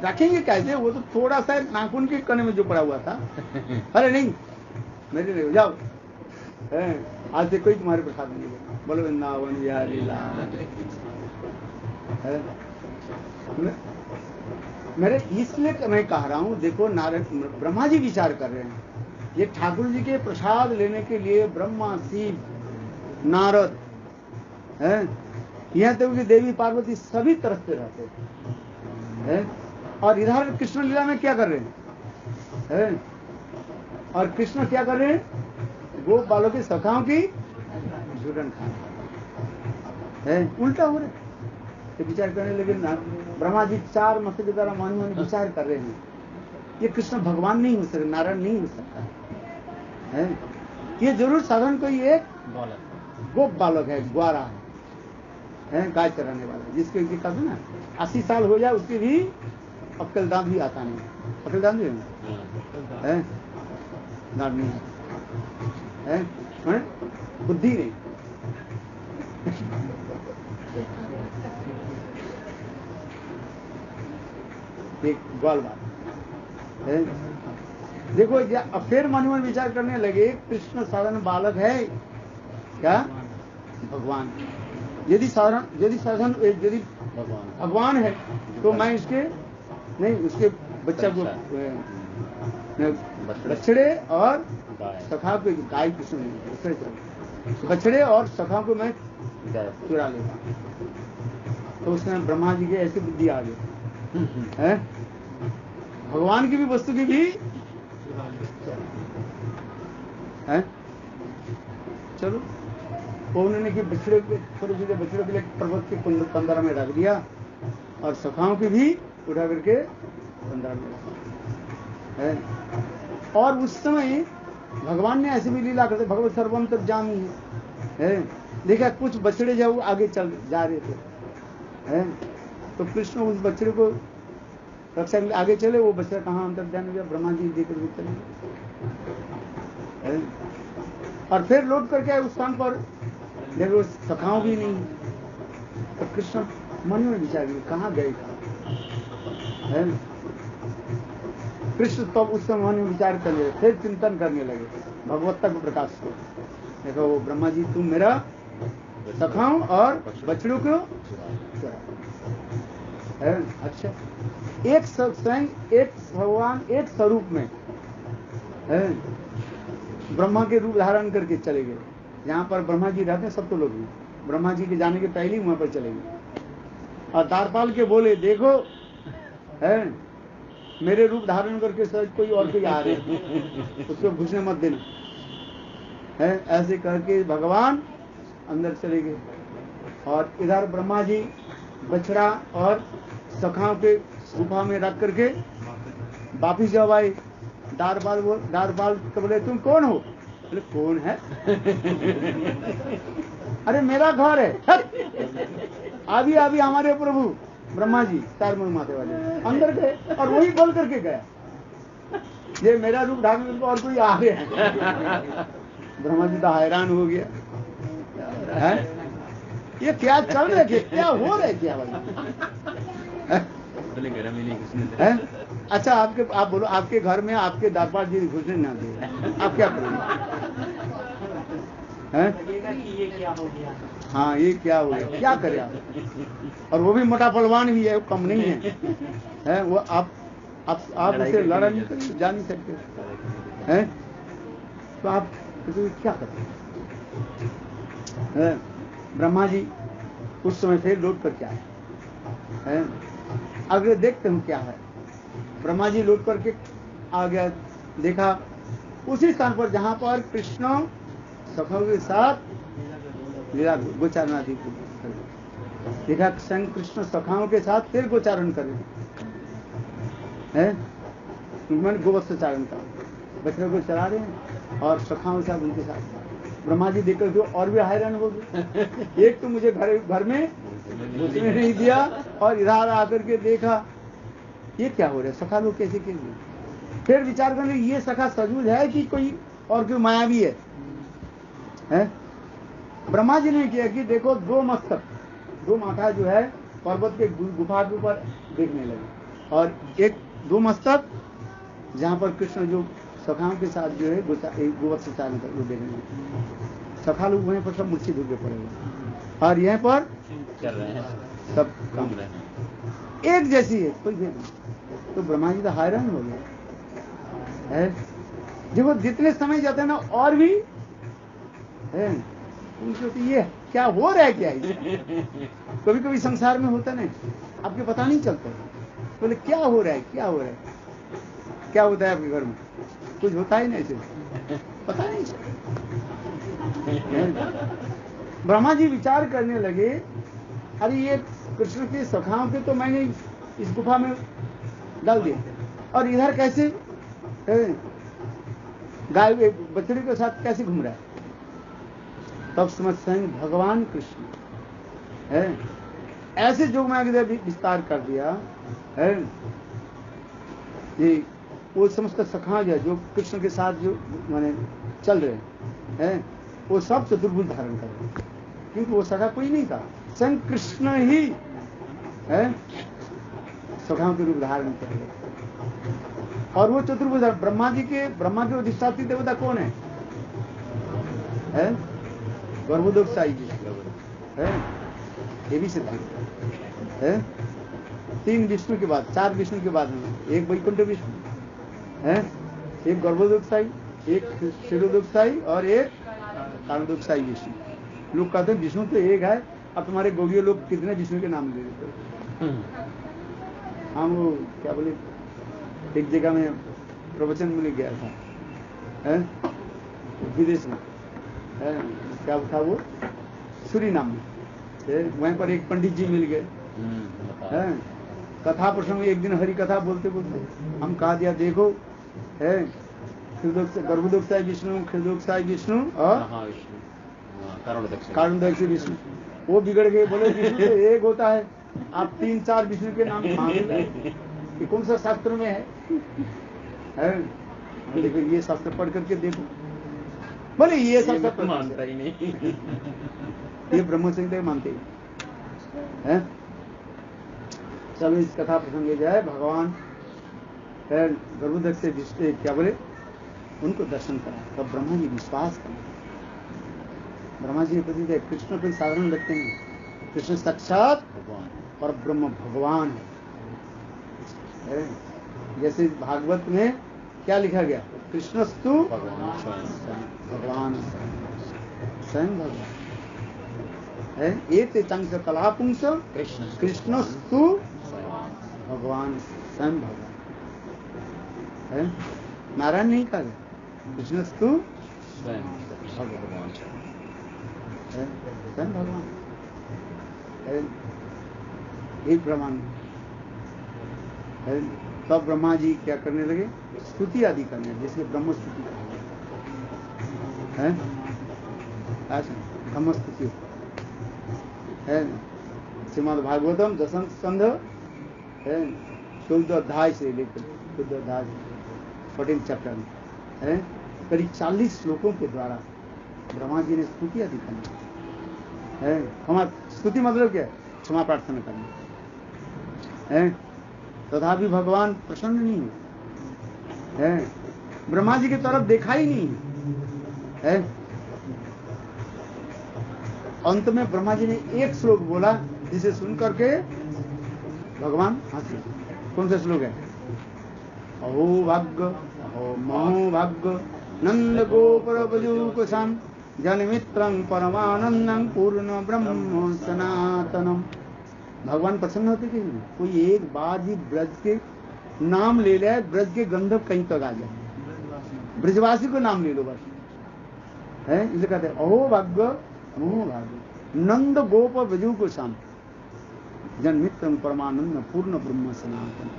रखेंगे कैसे, वो तो थोड़ा सा नाखून के कने में जो पड़ा हुआ था। अरे नहीं मेरे लिए जाओ, आज से कोई तुम्हारे प्रसाद नहीं है। बोलो वृंदावन बिहारी लाल। मेरे इसलिए मैं कह रहा हूँ, देखो नारद ब्रह्मा जी विचार कर रहे हैं, ये ठाकुर जी के प्रसाद लेने के लिए ब्रह्मा, शिव, नारद है, यहाँ तक कि देवी पार्वती सभी तरफ से रहते हैं। और इधर कृष्ण लीला में क्या कर रहे हैं? और कृष्ण क्या कर रहे हैं? गोप बालों की सखाओं की झूठन खाना है, उल्टा हो रहा है। तो विचार करने लगे ना, ब्रह्मा जी 4 मस्त के द्वारा मान विचार कर रहे हैं, ये कृष्ण भगवान नहीं हो सकता, नारायण नहीं हो सकता है, ये जरूर साधारण कोई एक गोप बालक है, ग्वारा है, गाय चराने वाला, जिसके कहते हैं ना 80 साल हो जाए उसके भी अक्कलदान भी आता नहीं। अक्कलदान भी है, दान नहीं है, बुद्धि नहीं। एक ग्वाल बात है। देखो फिर मन में विचार करने लगे, कृष्ण साधारण बालक है क्या? भगवान। यदि भगवान है तो मैं इसके नहीं, उसके बच्चा को बछड़े और सखा को, गाय कृष्ण बछड़े और सखा को मैं चुरा लेगा। तो उसने ब्रह्मा जी के ऐसी बुद्धि आ गई है, भगवान की भी वस्तु की भी है। चलो वो उन्होंने कि बछड़े बछड़ों के लिए पर्वत के 15 में रख दिया, और सखाओं की भी उठा करके 15 में रखा है। और उस समय भगवान ने ऐसे भी लीला करते, भगवत सर्वम तक जामी है। देखा कुछ बछड़े जब आगे चल जा रहे थे है, तो कृष्ण उस बछड़े को रक्षा के लिए आगे चले, वो बछड़ा कहाँ अंतर जाने गया, ब्रह्मा जी देकर चले। और फिर लौट करके उस स्थान पर देखो सखाओं भी नहीं, तो कृष्ण मन में विचार कहाँ गए है। कृष्ण तो उस समय मन में विचार करने लगे, फिर चिंतन करने लगे भगवत्ता को प्रकाश को। देखो वो ब्रह्मा जी तुम मेरा सखाओं और बछड़ों को है। अच्छा एक स्वयं एक भगवान एक स्वरूप में है, ब्रह्मा के रूप धारण करके चले गए। जहाँ पर ब्रह्मा जी रहते हैं सब तो लोग ब्रह्मा जी के जाने के पहले ही वहां पर चले गए, और द्वारपाल के बोले देखो है मेरे रूप धारण करके शायद कोई और कोई आ रहे हैं, उसको घुसने मत देना है। ऐसे करके भगवान अंदर चले गए, और इधर ब्रह्मा जी बछड़ा और सखाओं के गुफा में रख करके वापिस जब आए, दारपाल को बोले तुम कौन हो? बोले कौन है? अरे मेरा घर है। अभी अभी हमारे प्रभु ब्रह्मा जी 4 मुंह माथे वाले अंदर गए और वही बोल करके गया, ये मेरा रूप ढांकने को और कोई आ गया है। ब्रह्मा जी तो हैरान हो गया है? ये क्या चल रहा है, क्या हो रहा है, क्या भाई? है? अच्छा आप बोलो, आपके घर में आपके दारपाल जी घुसने ना दे, आप क्या करोगे? ये क्या हो गया? हाँ, ये क्या हो गया, क्या करें आप? और वो भी मोटा पहलवान भी है, वो कम नहीं है? वो आप उसे लड़ा नहीं कर जा नहीं सकते हैं, तो आप तो क्या करें? ब्रह्मा जी उस समय फिर लौट कर क्या है? आगे देखते हूँ क्या है। ब्रह्मा जी लौट करके आ गया, देखा उसी स्थान पर जहां पर कृष्ण सखाओं के साथ लीला गोचारण थी, देखा संग कृष्ण सखाओं के साथ फिर गोचारण कर रहे हैं, मैंने गोवत्स चारण का बछड़े को चला रहे हैं और सखाओं के साथ उनके साथ। ब्रह्मा जी देखकर तो और भी हैरान हो गए, एक तो मुझे घर में घुसने नहीं दिया और इधर आकर के देखा ये क्या हो रहा है, सखा लोग कैसे कैसे। फिर विचार करने ये सखा सजूज है कि कोई और कोई मायावी है? ब्रह्मा जी ने किया कि देखो दो माथा जो है पर्वत के गुफा के ऊपर देखने लगे और एक दो मस्तक जहां पर कृष्ण जो सखाओं के साथ जो है गोवत्स चारण कर वो देखने लगे। सखा लोग वहीं पर सब मूर्छित होकर पड़े हुए और यहाँ पर चल रहे हैं, सब घूम रहे हैं, एक जैसी है, कोई भेद नहीं। तो ब्रह्मा जी तो हैरान हो गए है। देखो जितने समय जाते हैं ना और भी है, तो ये क्या हो रहा है, क्या कभी कभी संसार में होता नहीं, आपके पता नहीं चलता। बोले क्या हो रहा है, क्या हो रहा है, क्या होता है आपके घर में? कुछ होता ही नहीं, सिर्फ पता नहीं चलता। ब्रह्मा जी विचार करने लगे, अरे ये कृष्ण के सखाओं के तो मैंने इस गुफा में डाल दिया और इधर कैसे गाय बछड़े के साथ कैसे घूम रहा है? तब समझते हैं भगवान कृष्ण है, ऐसे जोग में आगे विस्तार कर दिया है। ये वो समस्त सखा जो कृष्ण के साथ जो माने चल रहे हैं, वो सब चतुर्भुज धारण कर रहे हैं, क्योंकि वो सखा कोई नहीं था, स्वयं कृष्ण ही है सखाओं के रूप धारण कर रहे। और वो चतुर्भुज ब्रह्मा के अधिष्ठात्री देवता कौन है? गर्भोदकशायी जी है, ये भी सिद्धांत है। 3 विष्णु के बाद, 4 विष्णु के बाद में एक वैकुंठ विष्णु है, एक गर्भोदकशायी, एक क्षीरोदकशायी और एक कारणोदकशायी विष्णु। लोग कहते हैं विष्णु तो एक है, अब तुम्हारे गौड़ीय लोग कितने विष्णु के नाम ले देते हो। हम वो क्या बोले, एक जगह में प्रवचन मिल गया था है? विदेश में है? क्या था वो, सूरीनाम में, वहीं पर एक पंडित जी मिल गए है? कथा प्रसंग में एक दिन हरि कथा बोलते बोलते हम कहा दिया, देखो है गर्भोदकशायी विष्णु, क्षीरोदकशायी विष्णु और कारणोदकशायी विष्णु, वो बिगड़ गए, बोले विष्णु तो एक होता है, आप 3-4 विष्णु के नाम ये कौन सा शास्त्र में है? देखो ये शास्त्र पढ़ करके देखो, बोले ये शास्त्र मानता ही नहीं, ये ब्रह्म संहिता मानते हैं। सब इस कथा प्रसंग जाए, भगवान गर्भोदक से क्या बोले उनको दर्शन करा, तब ब्रह्मा जी विश्वास करें। ब्रह्मा जी के प्रति कृष्ण कोई साधारण लगते हैं, कृष्ण साक्षात और ब्रह्म भगवान है। जैसे भागवत में क्या लिखा गया, कृष्णस्तु भगवान स्वयं भगवान है। एते तंग कलापुंस कृष्णस्तु भगवान स्वयं भगवान है। नारायण नहीं कहा गया, कृष्णस्तु स्वयं भगवान है, स्वयं भगवान है, यही प्रमाण है। तब ब्रह्मा जी क्या करने लगे, स्तुति आदि करने, जैसे ब्रह्म स्तुति है, ब्रह्म स्तुति है। श्रीमद् भागवतम दशम स्कंध है, 14 अध्याय से लेकर 14 अध्याय 14 चैप्टर में है, करीब 40 श्लोकों के द्वारा ब्रह्मा जी ने स्तुति आदि करनी है। क्षमा स्तुति मतलब क्या है, क्षमा प्रार्थना करनी है। तथापि भगवान प्रसन्न नहीं है, ब्रह्मा जी की तरफ देखा ही नहीं है। अंत में ब्रह्मा जी ने एक श्लोक बोला, जिसे सुन करके भगवान हंसे। कौन सा श्लोक है? अहो भाग्य अहो महो भाग्य नंद गोपर बजूकुशम जनमित्रं परमानंदं पूर्ण ब्रह्म सनातनम। भगवान प्रसन्न होते कि नहीं? कोई एक बार भी ब्रज के नाम ले ले, ब्रज के गंधर्व कहीं तक आ जाए, ब्रजवासी को नाम ले लो बस है। इसे कहते हैं अहो भाग्य अहो भाग्य नंद गोप ब्रजू को शाम जन्मित्रम परमानंद पूर्ण ब्रह्म सनातन।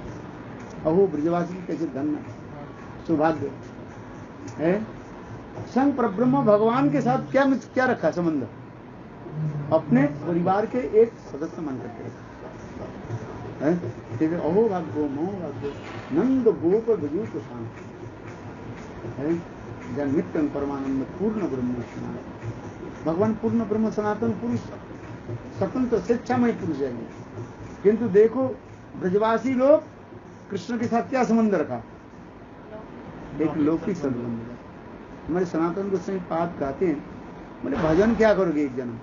अहो ब्रजवासी की कैसे धन्य सौभाग्य है। संग परब्रह्म भगवान के साथ क्या रखा संबंध, अपने परिवार के एक सदस्य मान करके रखा है। ठीक है, अहो भाग्यो महो भाग्यो नंद गोप ब्रजू को शाम है, जन्मित्रम परमानंद पूर्ण ब्रह्म सनातन। भगवान पूर्ण ब्रह्म सनातन पुरुष, स्वतंत्र स्वेच्छामय पुरुष है। किंतु देखो ब्रजवासी लोग कृष्ण के साथ क्या संबंध रखा, एक लौकिक संबंध। हमारे सनातन गोस्वामी पाद कहते हैं, बोले भजन क्या करोगे एक जन्म,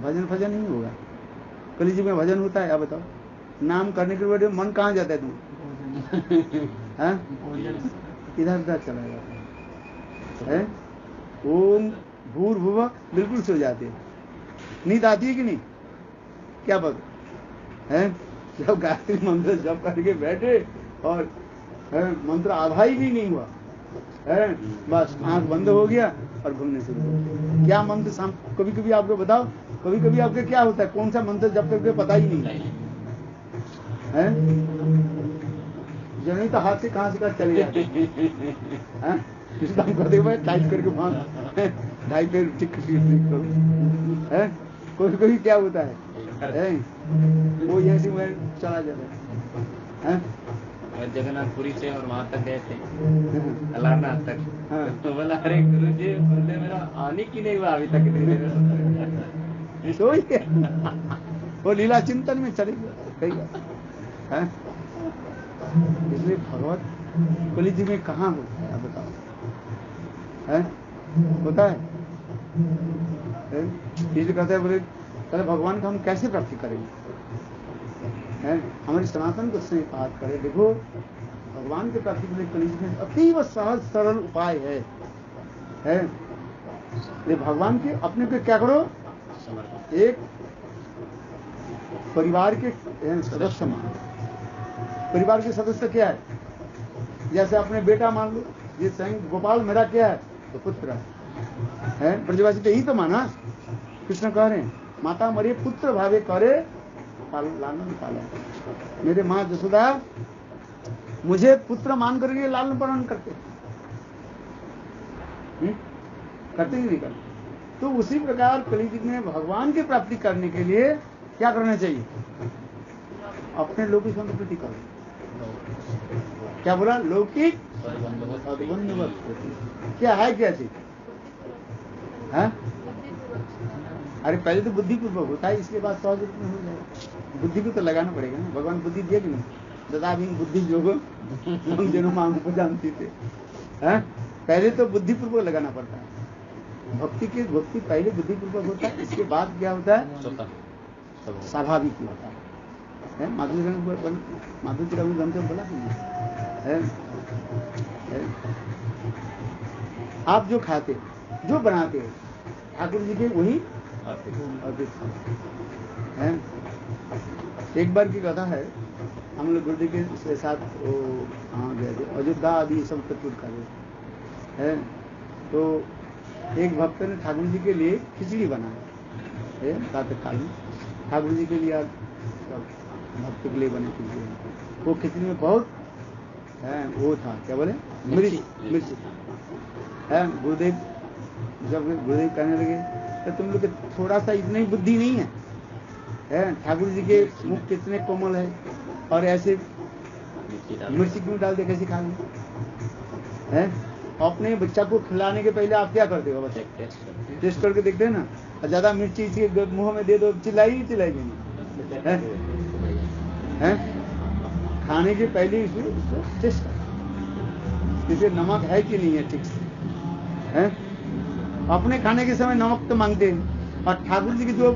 भजन फजन नहीं होगा। कलिजी में भजन होता है? अब बताओ, नाम करने के बाद मन कहाँ जाता है तुम? इधर उधर चला जाता है। ओम भूर्भुव बिल्कुल सो जाते हैं, नींद आती है कि नहीं? क्या पता है, जब गायत्री मंत्र जप करके बैठे और मंत्र आधा ही भी नहीं हुआ है, बस आंख बंद हो गया और घूमने शुरू हो गया। क्या मंत्र शाम, कभी कभी आपको बताओ, कभी कभी आपके क्या होता है, कौन सा मंत्र जब तक पता ही नहीं है, जनई तो हाथ से कहां से कहां चले जाते हैं। किसी काम करते हुए टाइट करके वहां ढाई पैर टिक करो है। कोई कोई क्या होता है, वो यहीं से वहीं चला जाता है। जगन्नाथपुरी से और वहां तक गए थे, अलारनाथ तक। तो बोला अरे गुरु जी बोले मेरा आने की नहीं हुआ अभी तक नहीं। तो वो लीला चिंतन में चले गए कई बार। इसलिए भगवत कलियुग में कहाँ होता है, आप बताओ है? होता है? इसलिए कहते हैं बोले पहले भगवान का हम कैसे प्राप्ति करेंगे है? हमारी सनातन को से बात करें। देखो भगवान के प्राप्ति के लिए कलियुग में अतीव सहज सरल उपाय है। ये भगवान के अपने पे क्या करो, एक परिवार के सदस्य मान। परिवार के सदस्य क्या है, जैसे अपने बेटा मान लो, ये स्वयं गोपाल मेरा क्या है, तो पुत्र है। ब्रजवासी तो यही तो माना, कृष्ण कह रहे हैं माता मरे पुत्र भावे करे लालन पालन। मेरे माँ जसोदा मुझे पुत्र मान करके लालन पालन करते करते ही नहीं करते। तो उसी प्रकार कलियुग में भगवान की प्राप्ति करने के लिए क्या करना चाहिए, अपने लौकिक संपत्ति करो। क्या बोला, लौकिक क्या है, क्या चीज है? अरे पहले तो बुद्धिपूर्वक होता है, इसके बाद सहज रूप में हो जाएगा। बुद्धि को तो लगाना पड़ेगा ना, भगवान बुद्धि दिए कि नहीं, दादा भी बुद्धि जोग हम जनों मांग को जानती थे है? पहले तो बुद्धिपूर्वक लगाना पड़ता है। भक्ति पहले बुद्धिपूर्वक होता है, इसके बाद क्या होता है, स्वाभाविक होता है। माधुरी का गंध बोला है? आप जो खाते जो बनाते ठाकुर जी के वही है। एक बार की कथा है, हम लोग गुरुदेव के साथ वो कहाँ गए थे, अयोध्या आदि सब तत्पुर का है। तो एक भक्त ने ठाकुर जी के लिए खिचड़ी बनाया है प्रातः काल में ठाकुर जी के लिए आज भक्त के लिए बने खिचड़ी। वो खिचड़ी में बहुत वो था, क्या बोले, मिर्ची है। गुरुदेव जब गुरुदेव कहने लगे तो तुम लोग थोड़ा सा इतनी ही बुद्धि नहीं है, ठाकुर जी के मुख कितने कोमल है और ऐसे मिर्ची क्यों डाल दे, कैसे खा हैं? अपने बच्चा को खिलाने के पहले आप क्या करते हो? बस टेस्ट करके देखते हैं ना। और ज्यादा मिर्ची इसके मुंह में दे दो, चिल्लाएगी नहीं है? खाने के पहले इसको टेस्ट इसे नमक है कि नहीं है ठीक से है? अपने खाने के समय नमक तो मांगते हैं और ठाकुर जी की जो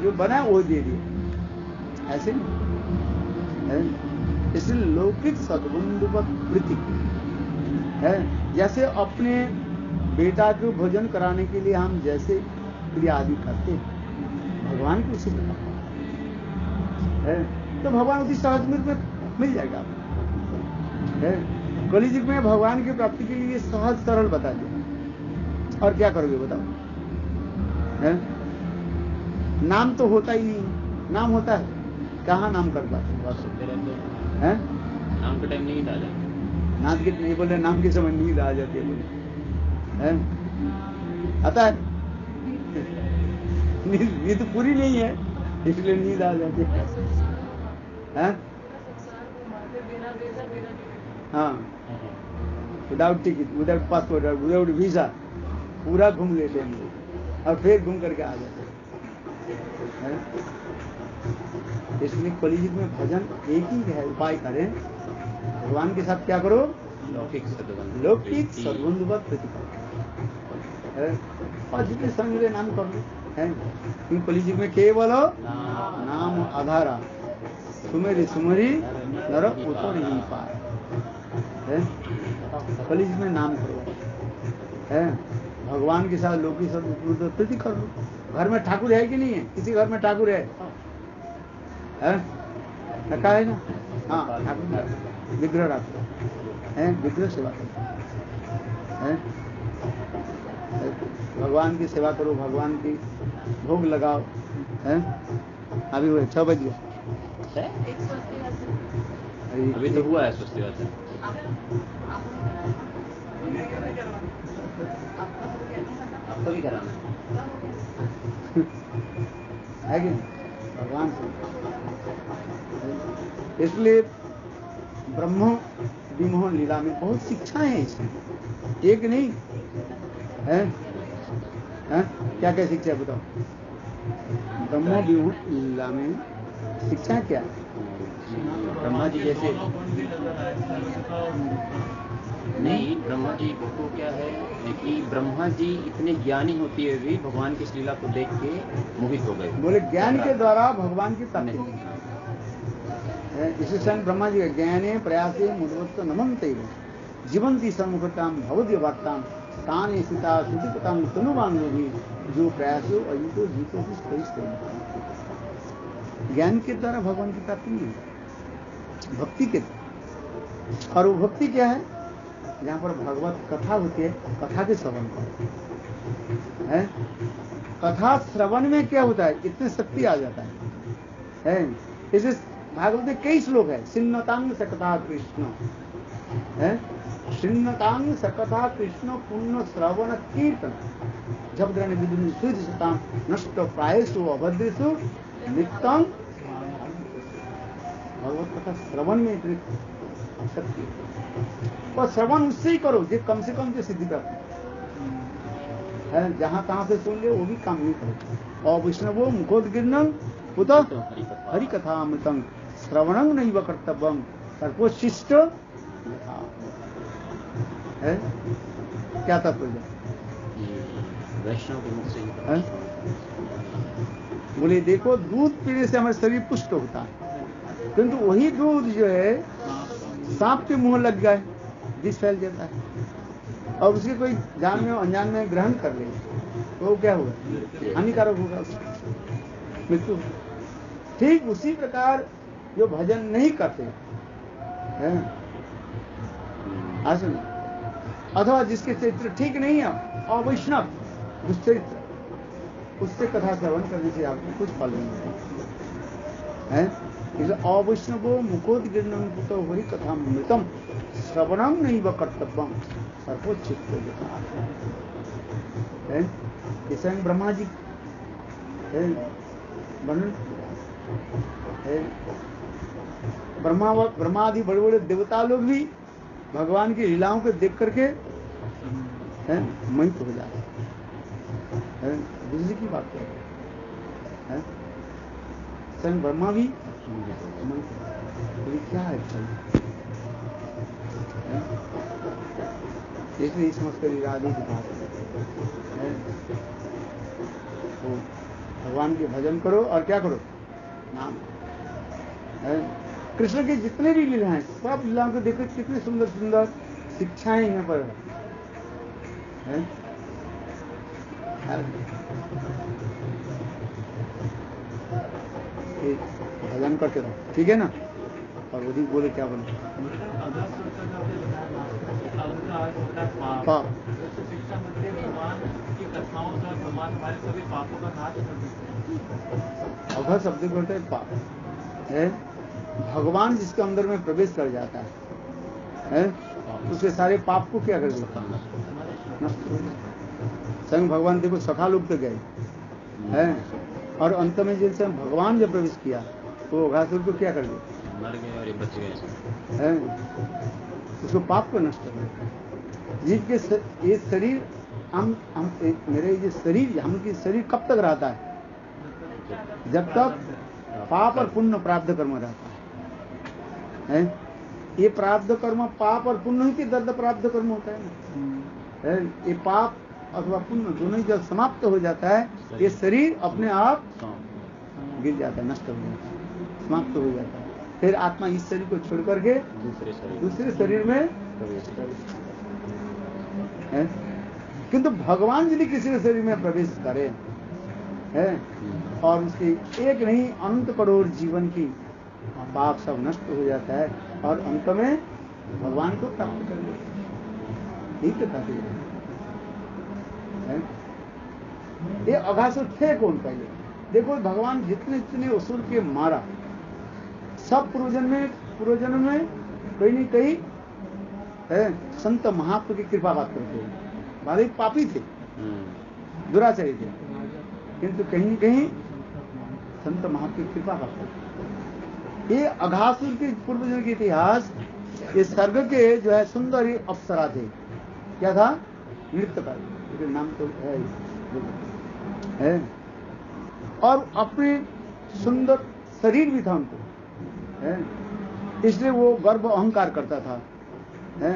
जो बना वो दे दिए, ऐसे नहीं है। इसलिए लौकिक सद्बंधुवत वृत्ति है। जैसे अपने बेटा को भोजन कराने के लिए हम जैसे क्रिया आदि करते हैं, भगवान को उसी है, तो भगवान उसी सहज में मिल जाएगा है। कलियुग में भगवान की प्राप्ति के लिए सहज सरल बता दिया, और क्या करोगे बताओ? है? नाम तो होता ही नहीं, नाम होता है कहाँ नाम कर पाते हैं? नाम के टाइम नींद आ जाती, नाम के नहीं बोले, नाम के समय नींद आ जाती है बोले, है? आता है नींद पूरी नहीं है इसलिए नींद आ जाती है। हाँ, without ticket, without passport, without visa पूरा घूम लेते हैं लोग और फिर घूम करके आ जाते हैं। इसलिए कलियुग में भजन एक ही है, उपाय करें भगवान के साथ, क्या करो? लौकिक सद्बंधुवत प्रीति करो और जितने संग नाम कर लो है। तुम कलियुग में केवल नाम आधारा, सुमेरी सुमरी नर उतर ही पाए है। कलियुग में नाम करो है, भगवान के साथ लौकिक सद्बंधुवत प्रीति कर लो। घर में ठाकुर है कि नहीं है? किसी घर में ठाकुर है? रखा है ना? हाँ, ठाकुर विग्रह रखो है, विग्रह सेवा करो है। भगवान की सेवा करो, भगवान की भोग लगाओ है। अभी हुए 6 बज गए, अभी तो हुआ है स्वस्ति बात है। आपको भी कराना है कि नहीं? भगवान से। इसलिए ब्रह्म विमोहन लीला में बहुत शिक्षाएं हैं इसमें, एक नहीं है, है? क्या क्या शिक्षा है बताओ? ब्रह्म विमोहन लीला में शिक्षा क्या है? ब्रह्मा जी जैसे नहीं, ब्रह्मा जी को क्या है कि ब्रह्मा जी इतने ज्ञानी होती है भी भगवान की लीला को देख के मोहित हो गए। बोले ज्ञान के द्वारा भगवान की प्राप्ति। इसी समय ब्रह्मा जी ज्ञाने प्रयासे मुद्वत्त नमन्ते जीवंती सन्मुखताम भवद्य वार्ताम तान सीता सुतिपताम तनुवान भी जो प्रयासो अयुतो जीतो ज्ञान के द्वारा भगवान की प्राप्ति नहीं है, भक्ति के द्वारा। और वो भक्ति क्या है? जहाँ पर भगवत कथा होती है, कथा के श्रवण है। कथा श्रवण में क्या होता है? इतनी शक्ति आ जाता है। इसे भागवत में कई श्लोक है, सिन्नतांग सकथा कृष्ण है, सिन्नतांग सकथा कृष्ण पुण्य श्रवण कीर्तन जब ग्रहण विदुन सुध सताम नष्ट प्रायसु अभद्रेषु नित्यं। भगवत कथा श्रवण में इतनी शक्ति है, और श्रवण उससे ही करो जो कम से कम जो सिद्धि प्राप्त है। जहां तहां से सुन ले वो भी काम नहीं करे। और वैष्णवो मुखोद्गीर्णं उत हरिकथा अमृतं श्रवणं नैव कर्तव्यं सर्वोच्छिष्ट है। क्या तात्पर्य? वैष्णव के मुख से बोले देखो, दूध पीने से हमारा शरीर पुष्ट होता है, किंतु वही दूध जो है सांप के मुंह लग जाए विष फैल जाता है, और उसके कोई जान में अनजान में ग्रहण कर ले तो क्या होगा? हानिकारक होगा, मृत्यु। ठीक उसी प्रकार जो भजन नहीं करते हैं अथवा जिसके चरित्र ठीक नहीं है, अवैष्णव दुष्चरित्र उससे कथा श्रवण करने से आपको कुछ फल नहीं होता है। इसलिए अवैष्णवो मुखोद्गीर्णं कुतो वही कथा मृतम श्रवणम नहीं व कर्तव्यम सर्वोच्च है। ये स्वयं ब्रह्मा जी है वर्णन है। ब्रह्मा आदि बड़े बड़े देवता लोग भी भगवान की लीलाओं को देख करके मोहित हो जाते हैं। दूसरी की बात है स्वयं ब्रह्मा भी क्या है इसलिए समझ कर राधे की बात है। तो भगवान के भजन करो और क्या करो नाम है। कृष्ण के जितने भी लीला हैं सब लीलाओं को देखो कितनी सुंदर सुंदर शिक्षाएं यहाँ पर है। भजन करके रहो ठीक है ना। और वही बोले क्या बोले पाप शिक्षा मध्ये भगवान की कथाओं का भगवान हमारे सभी पापों का नाश कर देते हैं। अघ शब्द बोलते हैं पाप है। भगवान जिसके अंदर में प्रवेश कर जाता है उसके सारे पाप को क्या कर देता है स्वयं भगवान देखो सखा लोग तो गए है और अंत में जैसे भगवान जब प्रवेश किया तो अघासुर को क्या कर दिया मर गए और ये बच गए है। उसको पाप को नष्ट कर दिया। जीव के ये शरीर हम मेरे ये शरीर हमकी शरीर कब तक रहता है जब तक पाप और पुण्य प्राप्त कर्म रहता है। ये प्राप्त कर्म पाप और पुण्य ही दर्द प्राप्त कर्म होता है ना। ये पाप अथवा पुण्य दोनों ही जब समाप्त हो जाता है ये शरीर अपने आप गिर जाता है नष्ट हो जाता है समाप्त हो जाता है। फिर आत्मा इस शरीर को छोड़ करके दूसरे शरीर में प्रवेश है। किंतु भगवान यदि किसी के शरीर में प्रवेश करे है और उसकी एक नहीं अनंत करोड़ जीवन की पाप सब नष्ट हो जाता है और अंत में भगवान को प्राप्त कर लेते। ठीक है। ये अघासुर थे कौन पहले देखो भगवान जितने जितने असुर के मारा सब पूर्वजन्म में कहीं नहीं कहीं है संत महात्मा की कृपा बात करते हैं। बारे पापी थे दुराचारी थे किंतु कहीं कहीं संत महात्मा की कृपा बात करते। ये अघासुर के पूर्वजन्म के इतिहास ये स्वर्ग के जो है सुंदर ही अप्सरा थे। क्या था नृत्य का नाम तो है और अपने सुंदर शरीर भी था उनको है। इसलिए वो गर्व अहंकार करता था है।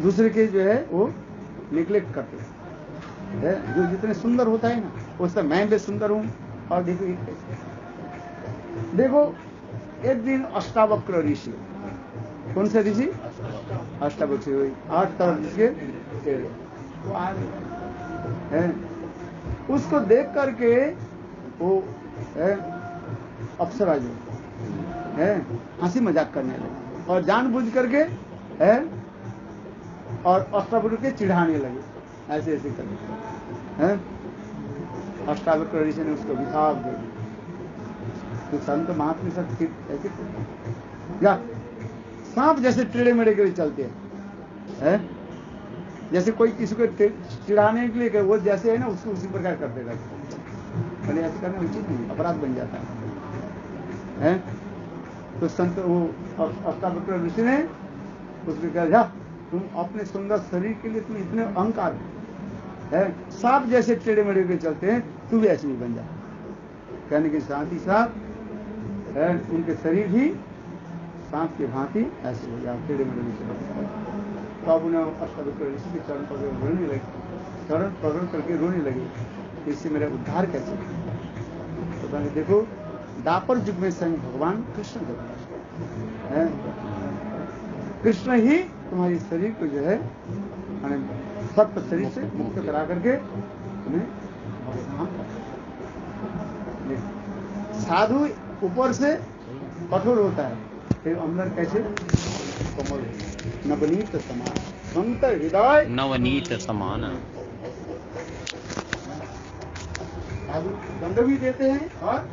दूसरे के जो है वो निग्लेक्ट करते है। जो जितने सुंदर होता है ना उससे मैं भी सुंदर हूं। और देखो एक दिन अष्टावक्र ऋषि कौन से ऋषि अष्टावक्र हुई 8 तरफ जिसके वो आ है। उसको देख करके वो है अप्सरा जो है हंसी मजाक करने लगे और जानबूझ करके है और अष्टावक्र के चिढ़ाने लगे ऐसे ऐसे करके है। अष्टावक्र ऋषि ने उसको विभाग दे तो संत महात्मा सब ऐसे या सांप जैसे टेढ़े मेढ़े के लिए चलते हैं। जैसे कोई किसी को चिढ़ाने के लिए वो जैसे है ना उसको उसी प्रकार करते रहते पहले ऐसे करना उचित नहीं अपराध बन जाता है। तो संत वो अष्टावक्र ऋषि ने उसको कहा जा तुम अपने सुंदर शरीर के लिए तुम इतने अहंकार है सांप जैसे टेढ़े मेढ़े के चलते हैं तू भी ऐसे नहीं बन जा। कहने के साथ ही साथ है उनके शरीर भी सांप की भांति ऐसे हो जाए टेढ़े मेढ़े नहीं चलते। तो अब उन्हें अष्टावक्र ऋषि के चरण पकड़ रोने लगे चरण पकड़ करके रोने लगे इससे मेरा उद्धार कैसे। तो देखो दापर युग में स्वयं भगवान कृष्ण है। कृष्ण ही तुम्हारी शरीर को जो है सर्प शरीर से मुक्त करा करके तुम्हें साधु ऊपर से कठोर होता है फिर अंदर कैसे कोमल नवनीत समान संत हृदय नवनीत समान साधु दंड भी देते हैं और